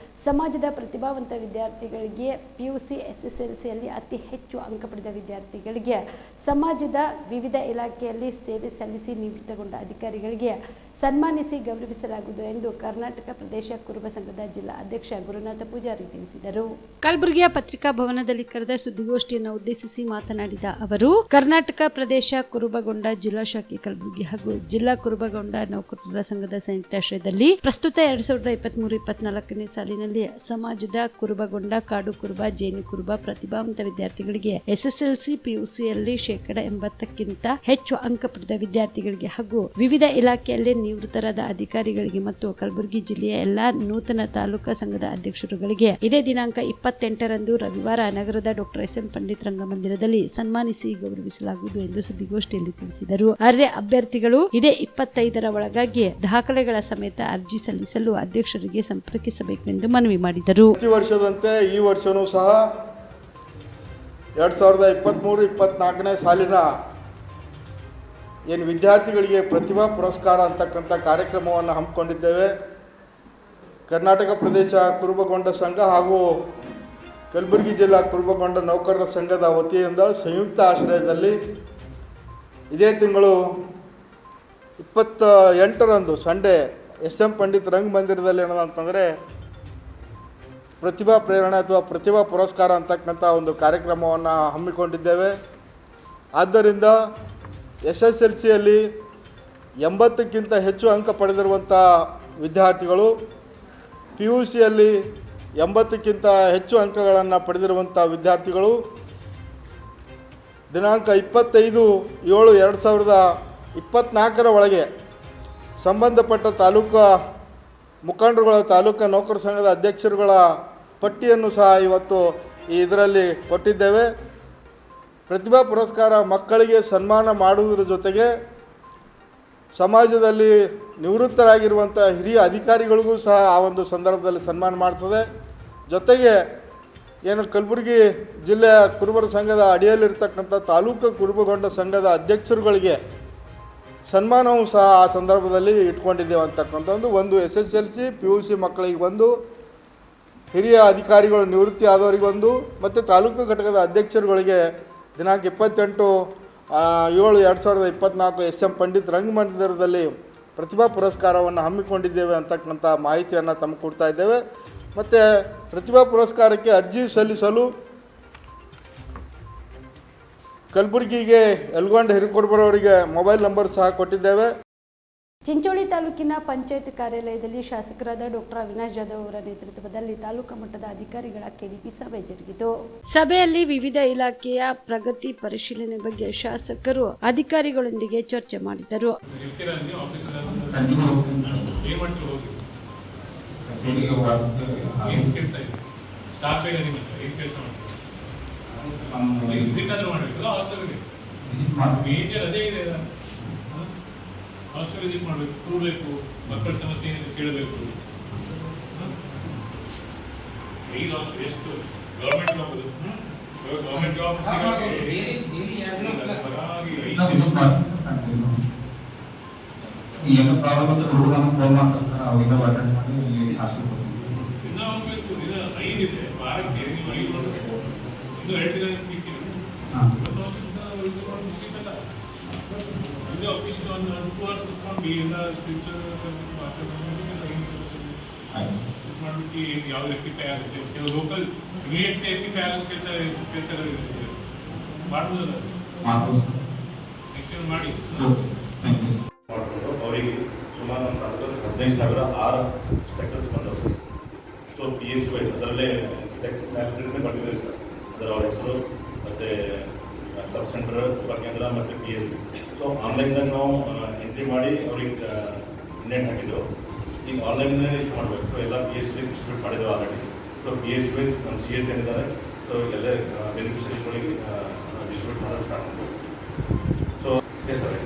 ಸಮಾಜದ ಪ್ರತಿಭಾವಂತ ವಿದ್ಯಾರ್ಥಿಗಳಿಗೆ PUC SSLCಯಲ್ಲಿ ಅತಿ ಹೆಚ್ಚು ಅಂಕ ಪಡೆದ ವಿದ್ಯಾರ್ಥಿಗಳಿಗೆ, ಸಮಾಜದ ವಿವಿಧ ಇಲಾಖೆಯಲ್ಲಿ ಸೇವೆ ಸಲ್ಲಿಸಿ ನಿವೃತ್ತಗೊಂಡ ಅಧಿಕಾರಿಗಳಿಗೆ ಸನ್ಮಾನಿಸಿ ಗೌರವಿಸಲಾಗುವುದು ಎಂದು ಕರ್ನಾಟಕ ಪ್ರದೇಶ ಕುರುಬ ಸಂಘದ ಜಿಲ್ಲಾ ಅಧ್ಯಕ್ಷ ಗುರುನಾಥ ಪೂಜಾರಿ ತಿಳಿಸಿದರು. ಕಲಬುರಗಿಯ ಪತ್ರಿಕಾ ಭವನದಲ್ಲಿ ಕರೆದ ಸುದ್ದಿಗೋಷ್ಠಿಯನ್ನು ಉದ್ದೇಶಿಸಿ ಮಾತನಾಡಿದ ಅವರು, ಕರ್ನಾಟಕ ಪ್ರದೇಶ ಕುರುಬಗೊಂಡ ಜಿಲ್ಲಾ ಶಾಖೆ ಕಲಬುರಗಿ ಹಾಗೂ ಜಿಲ್ಲಾ ಕುರುಬಗೊಂಡ ನೌಕರರ ಸಂಘದ ಸಂಯುಕ್ತಾಶ್ರಯದಲ್ಲಿ ಪ್ರಸ್ತುತ 2023-24ನೇ ಸಾಲಿನಲ್ಲಿ ಸಮಾಜದ ಕುರುಬಗೊಂಡ ಕಾಡು ಕುರುಬ, ಜೇನು ಕುರುಬ ಪ್ರತಿಭಾವಂತ ವಿದ್ಯಾರ್ಥಿಗಳಿಗೆ SSLC PUCಯಲ್ಲಿ 80%ಕ್ಕಿಂತ ಹೆಚ್ಚು ಅಂಕ ಪಡೆದ ವಿದ್ಯಾರ್ಥಿಗಳಿಗೆ ಹಾಗೂ ವಿವಿಧ ಇಲಾಖೆಯಲ್ಲಿ ನಿವೃತ್ತರಾದ ಅಧಿಕಾರಿಗಳಿಗೆ ಮತ್ತು ಕಲಬುರಗಿ ಜಿಲ್ಲೆಯ ಎಲ್ಲಾ ನೂತನ ತಾಲೂಕಾ ಸಂಘದ ಅಧ್ಯಕ್ಷರುಗಳಿಗೆ ಇದೇ ದಿನಾಂಕ 28ರಂದು ರವಿವಾರ ನಗರದ ಡಾಕ್ಟರ್ ಎಸ್ ಎಂ ಪಂಡಿತ್ ರಂಗಮಂದಿರದಲ್ಲಿ ಸನ್ಮಾನಿಸಿ ಗೌರವಿಸಲಾಗುವುದು ಎಂದು ಸುದ್ದಿಗೋಷ್ಠಿಯಲ್ಲಿ ತಿಳಿಸಿದರು. ಅರ್ಹ ಅಭ್ಯರ್ಥಿಗಳು ಇದೇ 25ರ ಒಳಗಾಗಿ ದಾಖಲೆಗಳ ಸಮೇತ ಅರ್ಜಿ ಸಲ್ಲಿಸಲು ಅಧ್ಯಕ್ಷರಿಗೆ ಸಂಪರ್ಕಿಸಬೇಕೆಂದು ಮನವಿ ಮಾಡಿದರು. ಪ್ರತಿ ವರ್ಷದಂತೆ ಈ ವರ್ಷವೂ ಸಹ 2023-24ನೇ ಸಾಲಿನ ಏನು ವಿದ್ಯಾರ್ಥಿಗಳಿಗೆ ಪ್ರತಿಭಾ ಪುರಸ್ಕಾರ ಅಂತಕ್ಕಂಥ ಕಾರ್ಯಕ್ರಮವನ್ನು ಹಮ್ಮಿಕೊಂಡಿದ್ದೇವೆ. ಕರ್ನಾಟಕ ಪ್ರದೇಶ ಕುರುಬಗೊಂಡ ಸಂಘ ಹಾಗೂ ಕಲಬುರಗಿ ಜಿಲ್ಲಾ ಕುರುಬಗೊಂಡ ನೌಕರರ ಸಂಘದ ವತಿಯಿಂದ ಸಂಯುಕ್ತ ಆಶ್ರಯದಲ್ಲಿ ಇದೇ ತಿಂಗಳು 28ರಂದು ಸಂಡೇ SM ಪಂಡಿತ್ ರಂಗಮಂದಿರದಲ್ಲಿ ಏನಂತಂದರೆ ಪ್ರತಿಭಾ ಪ್ರೇರಣೆ ಅಥವಾ ಪ್ರತಿಭಾ ಪುರಸ್ಕಾರ ಅಂತಕ್ಕಂಥ ಒಂದು ಕಾರ್ಯಕ್ರಮವನ್ನು ಹಮ್ಮಿಕೊಂಡಿದ್ದೇವೆ. ಆದ್ದರಿಂದ SSLCಯಲ್ಲಿ 80ಕ್ಕಿಂತ ಹೆಚ್ಚು ಅಂಕ ಪಡೆದಿರುವಂಥ ವಿದ್ಯಾರ್ಥಿಗಳು, PUCಯಲ್ಲಿ 80ಕ್ಕಿಂತ ಹೆಚ್ಚು ಅಂಕಗಳನ್ನು ಪಡೆದಿರುವಂಥ ವಿದ್ಯಾರ್ಥಿಗಳು ದಿನಾಂಕ 25/7/2024ರ ಒಳಗೆ ಸಂಬಂಧಪಟ್ಟ ತಾಲೂಕಾ ಮುಖಂಡರುಗಳ, ತಾಲೂಕಾ ನೌಕರ ಸಂಘದ ಅಧ್ಯಕ್ಷರುಗಳ ಪಟ್ಟಿಯನ್ನು ಸಹ ಇವತ್ತು ಇದರಲ್ಲಿ ಕೊಟ್ಟಿದ್ದೇವೆ. ಪ್ರತಿಭಾ ಪುರಸ್ಕಾರ ಮಕ್ಕಳಿಗೆ ಸನ್ಮಾನ ಮಾಡುವುದರ ಜೊತೆಗೆ ಸಮಾಜದಲ್ಲಿ ನಿವೃತ್ತರಾಗಿರುವಂಥ ಹಿರಿಯ ಅಧಿಕಾರಿಗಳಿಗೂ ಸಹ ಆ ಒಂದು ಸಂದರ್ಭದಲ್ಲಿ ಸನ್ಮಾನ ಮಾಡ್ತದೆ. ಜೊತೆಗೆ ಏನು ಕಲಬುರಗಿ ಜಿಲ್ಲೆಯ ಕುರುಬರ ಸಂಘದ ಅಡಿಯಲ್ಲಿರ್ತಕ್ಕಂಥ ತಾಲೂಕು ಕುರುಬಗೊಂಡ ಸಂಘದ ಅಧ್ಯಕ್ಷರುಗಳಿಗೆ ಸನ್ಮಾನವೂ ಸಹ ಆ ಸಂದರ್ಭದಲ್ಲಿ ಇಟ್ಕೊಂಡಿದ್ದೇವೆ ಅಂತಕ್ಕಂಥ ಒಂದು SSLC PUC ಮಕ್ಕಳಿಗೆ ಒಂದು, ಹಿರಿಯ ಅಧಿಕಾರಿಗಳು ನಿವೃತ್ತಿ ಆದವರಿಗೆ ಒಂದು, ಮತ್ತು ತಾಲೂಕು ಘಟಕದ ಅಧ್ಯಕ್ಷರುಗಳಿಗೆ ದಿನಾಂಕ 28/7/2024 SM ಪಂಡಿತ್ ರಂಗಮಂದಿರದಲ್ಲಿ ಪ್ರತಿಭಾ ಪುರಸ್ಕಾರವನ್ನು ಹಮ್ಮಿಕೊಂಡಿದ್ದೇವೆ ಅಂತಕ್ಕಂಥ ಮಾಹಿತಿಯನ್ನು ತಮಗೆ ಕೊಡ್ತಾ ಇದ್ದೇವೆ. ಮತ್ತು ಪ್ರತಿಭಾ ಪುರಸ್ಕಾರಕ್ಕೆ ಅರ್ಜಿ ಸಲ್ಲಿಸಲು ಕಲಬುರಗಿಗೆ ಯಲಗೊಂಡ ಹಿರೇಕೊರಬರವರಿಗೆ ಮೊಬೈಲ್ ನಂಬರ್ ಸಹ ಕೊಟ್ಟಿದ್ದೇವೆ. ಚಿಂಚೋಳಿ ತಾಲೂಕಿನ ಪಂಚಾಯತ್ ಕಾರ್ಯಾಲಯದಲ್ಲಿ ಶಾಸಕರಾದ ಡಾಕ್ಟರ್ ಅವಿನಾಶ್ ಜಾಧವ್ ಅವರ ನೇತೃತ್ವದಲ್ಲಿ ತಾಲೂಕು ಮಟ್ಟದ ಅಧಿಕಾರಿಗಳ ಕೆಡಿಪಿ ಸಭೆ ಜರುಗಿತು. ಸಭೆಯಲ್ಲಿ ವಿವಿಧ ಇಲಾಖೆಯ ಪ್ರಗತಿ ಪರಿಶೀಲನೆ ಬಗ್ಗೆ ಶಾಸಕರು ಅಧಿಕಾರಿಗಳೊಂದಿಗೆ ಚರ್ಚೆ ಮಾಡಿದರು. ಹಾಸ್ಟೆಲ್ ವಿಸಿಟ್ ಮಾಡಬೇಕು, ಕೂಡಬೇಕು, ಮಕ್ಕಳ ಸಮಸ್ಯೆ ಏನಿದೆ ಕೇಳಬೇಕು. ಐದು ಹಾಸ್ಟೆಲ್ ಎಷ್ಟು ಗೌರ್ಮೆಂಟ್ ಜಾಬ್ ಅದು, ಗೌರ್ಮೆಂಟ್ ಜಾಬ್ ಏನು ಪ್ರಾಬ್ಲಮ್ ಅಂತ ಹುಡುಗನ ಫೋನ್ ಮಾಡ್ತಾರೆ, ಅವಿಂದ ಅಟೆಂಡ್ ಮಾಡಿ ಹಾಸ್ಟೆಲ್ ಇನ್ನೂ ಹೋಗ್ಬೇಕು. ಇದು 5 ಇದೆ ವಾರಕ್ಕೆ, ನೀವು 5 ಮಾಡಬೇಕು. ಇನ್ನೂ 2 ದಿನ ಫೀಸ್ ಇದೆ. ಆಫೀಸಿಗೆ ಒಂದು 2 ಅವರ್ಸ್ ಕುತ್ಕೊಂಡು ಎಲ್ಲ ಮಾಡ್ಬಿಟ್ಟು ಯಾವ ರೆಕ್ಟಿಫೈ ಆಗುತ್ತೆ, ಕೆಲವು ಲೋಕಲ್ ಇಮಿಡಿಯೇಟ್ಲಿ ರೆಕ್ಟಿಫೈ ಆಗೋ ಕೆಲಸಗಳು ಮಾಡ್ಬೋದಲ್ಲ, ನೆಕ್ಸ್ಟ್ ಮಾಡಿ. ಅವರಿಗೆ ಸುಮಾರು 15,000 6 ಸ್ಪೆಕ್ಟರ್ಸ್ ಬಂದವರು. ಸೊ PSC ವೈಸ್ ಅದರಲ್ಲೇ ಟೆಕ್ಸ್ ಮ್ಯಾನೇಜ್ಮೆಂಟ್ನೇ ಬಂದಿದೆ ಸರ್. ಅದರ ಅವ್ರ ಹೆಸರು ಮತ್ತು ಸಬ್ ಸೆಂಟರ್, ಉಪಕೇಂದ್ರ ಮತ್ತು PSC. ಸೊ ಆನ್ಲೈನ್ದಾಗ ನಾವು ಎಂಟ್ರಿ ಮಾಡಿ ಅವ್ರಿಗೆ ಇಂಡೆಂಟ್ ಹಾಕಿದ್ದೆವು. ಈಗ ಆನ್ಲೈನ್ನೇ ಇಶ್ಯೂ ಮಾಡಬೇಕು. ಸೊ ಎಲ್ಲ PSC ಡಿಸ್ಟ್ರಿಬ್ಯೂಟ್ ಮಾಡಿದ್ದೆವು ಆಲ್ರೆಡಿ. ಸೊ PSC ವೈಸ್ ನಮ್ಮ CS ಏನಿದ್ದಾರೆ, ಸೊ ಎಲ್ಲ ಬೆನಿಫಿಷರೀಸ್ಗಳಿಗೆ ಡಿಸ್ಟ್ರಿಬ್ಯೂಟ್ ಮಾಡೋದು ಸ್ಟಾರ್ಟ್ ಮಾಡ್ಬೋದು. So yes sir.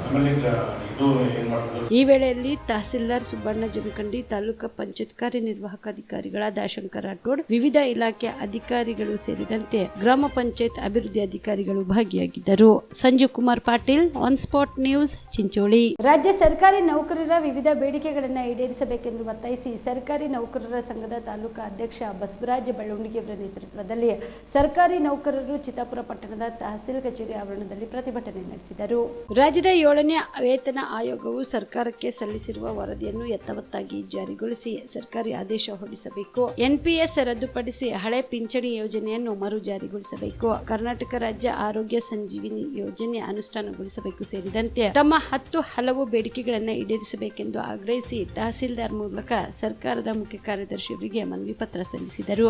ಆಮೇಲೆ ಇದು ಏನು ಮಾಡ್ತಾರೆ. ಈ ವೇಳೆಯಲ್ಲಿ ತಹಸೀಲ್ದಾರ್ ಸುಬ್ಬಣ್ಣ ಜಮಖಂಡಿ, ತಾಲೂಕು ಪಂಚಾಯತ್ ಕಾರ್ಯನಿರ್ವಾಹಕ ಅಧಿಕಾರಿಗಳಾದ ಶಂಕರ ರಾಠೋಡ್, ವಿವಿಧ ಇಲಾಖೆ ಅಧಿಕಾರಿಗಳು ಸೇರಿದಂತೆ ಗ್ರಾಮ ಪಂಚಾಯತ್ ಅಭಿವೃದ್ಧಿ ಅಧಿಕಾರಿಗಳು ಭಾಗಿಯಾಗಿದ್ದರು. Sanjeev Kumar Patil, on spot news, Chincholi. ರಾಜ್ಯ ಸರ್ಕಾರಿ ನೌಕರರ ವಿವಿಧ ಬೇಡಿಕೆಗಳನ್ನು ಈಡೇರಿಸಬೇಕೆಂದು ಒತ್ತಾಯಿಸಿ ಸರ್ಕಾರಿ ನೌಕರರ ಸಂಘದ ತಾಲೂಕಾ ಅಧ್ಯಕ್ಷ ಬಸವರಾಜ ಬೆಳ್ಳುಂಡಿಗೆಯವರ ನೇತೃತ್ವದಲ್ಲಿ ಸರ್ಕಾರಿ ನೌಕರರು ಚಿತ್ತಾಪುರ ಪಟ್ಟಣದ ತಹಸೀಲ್ ಕಚೇರಿ ಆವರಣದಲ್ಲಿ ಪ್ರತಿಭಟನೆ ನಡೆಸಿದರು. ರಾಜ್ಯದ 7ನೇ ವೇತನ ಆಯೋಗವು ಸರ್ಕಾರಕ್ಕೆ ಸಲ್ಲಿಸಿರುವ ವರದಿಯನ್ನು ಯಥಾವತ್ತಾಗಿ ಜಾರಿಗೊಳಿಸಿ ಸರ್ಕಾರಿ ಆದೇಶ ಹೊರಡಿಸಬೇಕು. NPS ರದ್ದುಪಡಿಸಿ ಹಳೆ ಪಿಂಚಣಿ ಯೋಜನೆಯನ್ನು ಮರು ಜಾರಿಗೊಳಿಸಬೇಕು. ಕರ್ನಾಟಕ ರಾಜ್ಯ ಆರೋಗ್ಯ ಸಂಜೀವಿನಿ ಯೋಜನೆ ಅನುಷ್ಠಾನಗೊಳಿಸಬೇಕು ಸೇರಿದಂತೆ ತಮ್ಮ 10 ಹಲವು ಬೇಡಿಕೆಗಳನ್ನು ಈಡೇರಿಸಬೇಕೆಂದು ಆಗ್ರಹಿಸಿ ತಹಸೀಲ್ದಾರ್ ಮೂಲಕ ಸರ್ಕಾರದ ಮುಖ್ಯ ಕಾರ್ಯದರ್ಶಿಯವರಿಗೆ ಮನವಿ ಪತ್ರ ಸಲ್ಲಿಸಿದರು.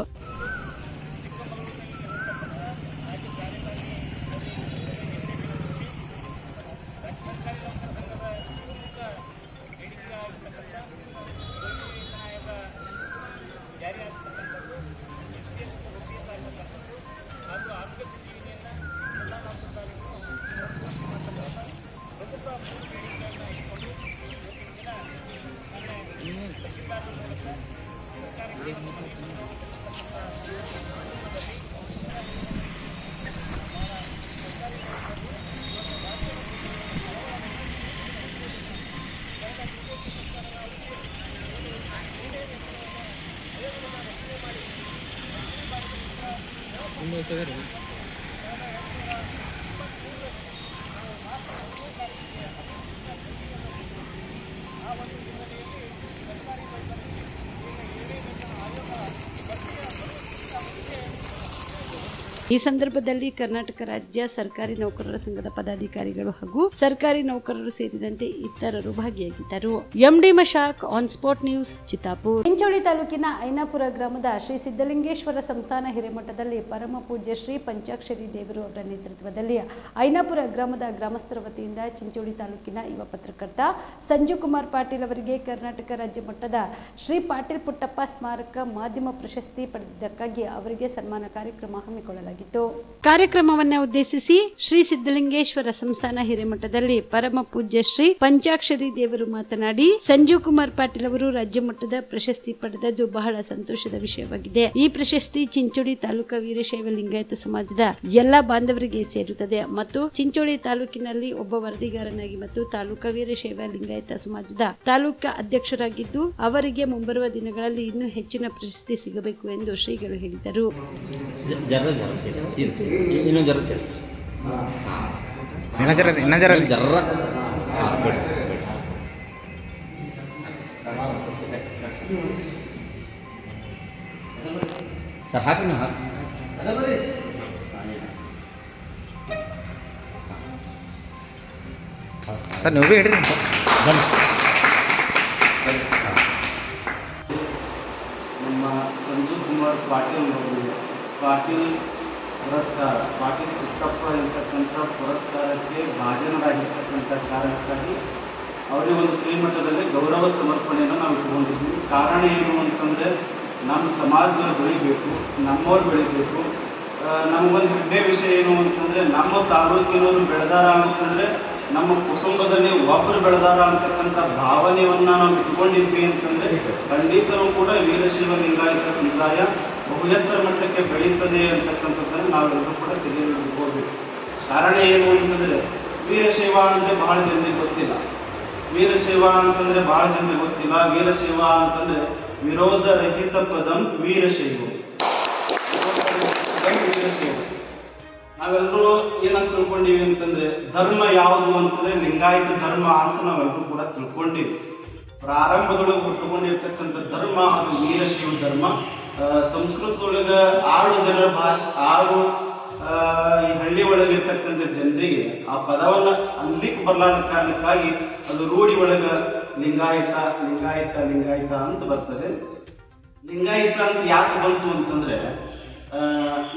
ಈ ಸಂದರ್ಭದಲ್ಲಿ ಕರ್ನಾಟಕ ರಾಜ್ಯ ಸರ್ಕಾರಿ ನೌಕರರ ಸಂಘದ ಪದಾಧಿಕಾರಿಗಳು ಹಾಗೂ ಸರ್ಕಾರಿ ನೌಕರರು ಸೇರಿದಂತೆ ಇತರರು ಭಾಗಿಯಾಗಿದ್ದರು. MD Mashak, on spot news, Chittapur. Chincholi ತಾಲೂಕಿನ ಐನಾಪುರ ಗ್ರಾಮದ ಶ್ರೀ ಸಿದ್ದಲಿಂಗೇಶ್ವರ ಸಂಸ್ಥಾನ ಹಿರೇಮಠದಲ್ಲಿ ಪರಮ ಪೂಜ್ಯ ಶ್ರೀ ಪಂಚಾಕ್ಷರಿ ದೇವರು ಅವರ ನೇತೃತ್ವದಲ್ಲಿ ಐನಾಪುರ ಗ್ರಾಮದ ಗ್ರಾಮಸ್ಥರ ವತಿಯಿಂದ ಚಿಂಚೋಳಿ ತಾಲೂಕಿನ ಯುವ ಪತ್ರಕರ್ತ ಸಂಜೀವ್ ಕುಮಾರ್ ಪಾಟೀಲ್ ಅವರಿಗೆ ಕರ್ನಾಟಕ ರಾಜ್ಯ ಮಟ್ಟದ ಶ್ರೀ ಪಾಟೀಲ್ ಪುಟ್ಟಪ್ಪ ಸ್ಮಾರಕ ಮಾಧ್ಯಮ ಪ್ರಶಸ್ತಿ ಪಡೆದಿದ್ದಕ್ಕಾಗಿ ಅವರಿಗೆ ಸನ್ಮಾನ ಕಾರ್ಯಕ್ರಮ ಹಮ್ಮಿಕೊಳ್ಳಲಾಗಿದೆ. ಕಾರ್ಯಕ್ರಮವನ್ನು ಉದ್ದೇಶಿಸಿ ಶ್ರೀ ಸಿದ್ದಲಿಂಗೇಶ್ವರ ಸಂಸ್ಥಾನ ಹಿರೇಮಠದಲ್ಲಿ ಪರಮ ಪೂಜ್ಯ ಶ್ರೀ ಪಂಚಾಕ್ಷರಿ ದೇವರು ಮಾತನಾಡಿ, ಸಂಜೀವ್ ಕುಮಾರ್ ಪಾಟೀಲ್ ಅವರು ರಾಜ್ಯ ಮಟ್ಟದ ಪ್ರಶಸ್ತಿ ಪಡೆದದ್ದು ಬಹಳ ಸಂತೋಷದ ವಿಷಯವಾಗಿದೆ. ಈ ಪ್ರಶಸ್ತಿ ಚಿಂಚೋಳಿ ತಾಲೂಕಾ ವೀರಶೈವ ಲಿಂಗಾಯತ ಸಮಾಜದ ಎಲ್ಲಾ ಬಾಂಧವರಿಗೆ ಸೇರುತ್ತದೆ ಮತ್ತು ಚಿಂಚೋಳಿ ತಾಲೂಕಿನಲ್ಲಿ ಒಬ್ಬ ವರದಿಗಾರನಾಗಿ ಮತ್ತು ತಾಲೂಕಾ ವೀರಶೈವ ಲಿಂಗಾಯತ ಸಮಾಜದ ತಾಲೂಕಾ ಅಧ್ಯಕ್ಷರಾಗಿದ್ದು ಅವರಿಗೆ ಮುಂಬರುವ ದಿನಗಳಲ್ಲಿ ಇನ್ನೂ ಹೆಚ್ಚಿನ ಪ್ರಶಸ್ತಿ ಸಿಗಬೇಕು ಎಂದು ಶ್ರೀಗಳು ಹೇಳಿದರು. ಸರ್ ಹಾಕಿ ಸರ್ ನೀವು ಭೀ ಹಿಡ್ರಿ. ನಮ್ಮ ಸಂಜು ಕುಮಾರ್ ಪಾಟೀಲ್ ಅವರಿಗೆ ಪಾಟೀಲ್ ಪುರಸ್ಕಾರ, ಪಾಟೀಲ್ ಕೃಷ್ಣಪ್ಪ ಎಂತಕ್ಕಂಥ ಪುರಸ್ಕಾರಕ್ಕೆ ಭಾಜನರಾಗಿರ್ತಕ್ಕಂಥ ಕಾರಣಕ್ಕಾಗಿ ಅವರಿಗೆ ಒಂದು ಶ್ರೀಮಠದಲ್ಲಿ ಗೌರವ ಸಮರ್ಪಣೆಯನ್ನು ನಾವು ಇಟ್ಕೊಂಡಿದ್ವಿ. ಕಾರಣ ಏನು ಅಂತಂದರೆ ನಮ್ಮ ಸಮಾಜದವ್ರು ಬೆಳಿಬೇಕು, ನಮ್ಮವ್ರು ಬೆಳಿಬೇಕು. ನಮಗೊಂದು ಹೆಮ್ಮೆ ವಿಷಯ ಏನು ಅಂತಂದರೆ ನಮ್ಮ ತಾಲೂಕಿನವರು ಬೆಳೆದಾರ ಅಂತಂದರೆ ನಮ್ಮ ಕುಟುಂಬದಲ್ಲಿ ಒಬ್ಬರು ಬೆಳೆದಾರ ಅಂತಕ್ಕಂಥ ಭಾವನೆಯನ್ನು ನಾವು ಇಟ್ಕೊಂಡಿದ್ವಿ ಅಂತಂದರೆ ಖಂಡಿತರೂ ಕೂಡ ವೀರಶೈವ ಲಿಂಗಾಯತ ಸಮುದಾಯ ಬಹು ಎತ್ತರ ಮಟ್ಟಕ್ಕೆ ಬೆಳೀತದೆ ಅಂತಕ್ಕಂಥದ್ದನ್ನು ನಾವೆಲ್ಲರೂ ಕೂಡ ತಿಳಿದುಕೋಬೇಕು. ಕಾರಣ ಏನು ಅಂತಂದರೆ ವೀರಶೈವ ಅಂದರೆ ಬಹಳ ಜನರಿಗೆ ಗೊತ್ತಿಲ್ಲ. ವೀರಶೈವ ಅಂತಂದರೆ ಬಹಳ ಜನರಿಗೆ ಗೊತ್ತಿಲ್ಲ. ವೀರಶೈವ ಅಂತಂದರೆ ವಿರೋಧ ರಹಿತ ಪದಂ ವೀರಶೈವ. ನಾವೆಲ್ಲರೂ ಏನಂತ ತಿಳ್ಕೊಂಡಿವಿ ಅಂತಂದ್ರೆ ಧರ್ಮ ಯಾವುದು ಅಂತಂದ್ರೆ ಲಿಂಗಾಯತ ಧರ್ಮ ಅಂತ ನಾವೆಲ್ಲರೂ ಕೂಡ ತಿಳ್ಕೊಂಡಿವಿ. ಪ್ರಾರಂಭದೊಳಗೆ ಹುಟ್ಟುಕೊಂಡಿರ್ತಕ್ಕಂಥ ಧರ್ಮ ಅದು ವೀರಶೈವ ಧರ್ಮ. ಸಂಸ್ಕೃತದೊಳಗ 6 ಜನರ ಭಾಷೆ 6 ಈ ಹಳ್ಳಿ ಒಳಗಿರ್ತಕ್ಕಂಥ ಜನರಿಗೆ ಆ ಪದವನ್ನು ಅನ್ಲಿಕ್ಕೆ ಬರಲಾದ ಕಾರಣಕ್ಕಾಗಿ ಅದು ರೂಢಿ ಒಳಗ ಲಿಂಗಾಯತ ಲಿಂಗಾಯತ ಲಿಂಗಾಯತ ಅಂತ ಬರ್ತದೆ. ಲಿಂಗಾಯತ ಅಂತ ಯಾಕೆ ಬಂತು ಅಂತಂದ್ರೆ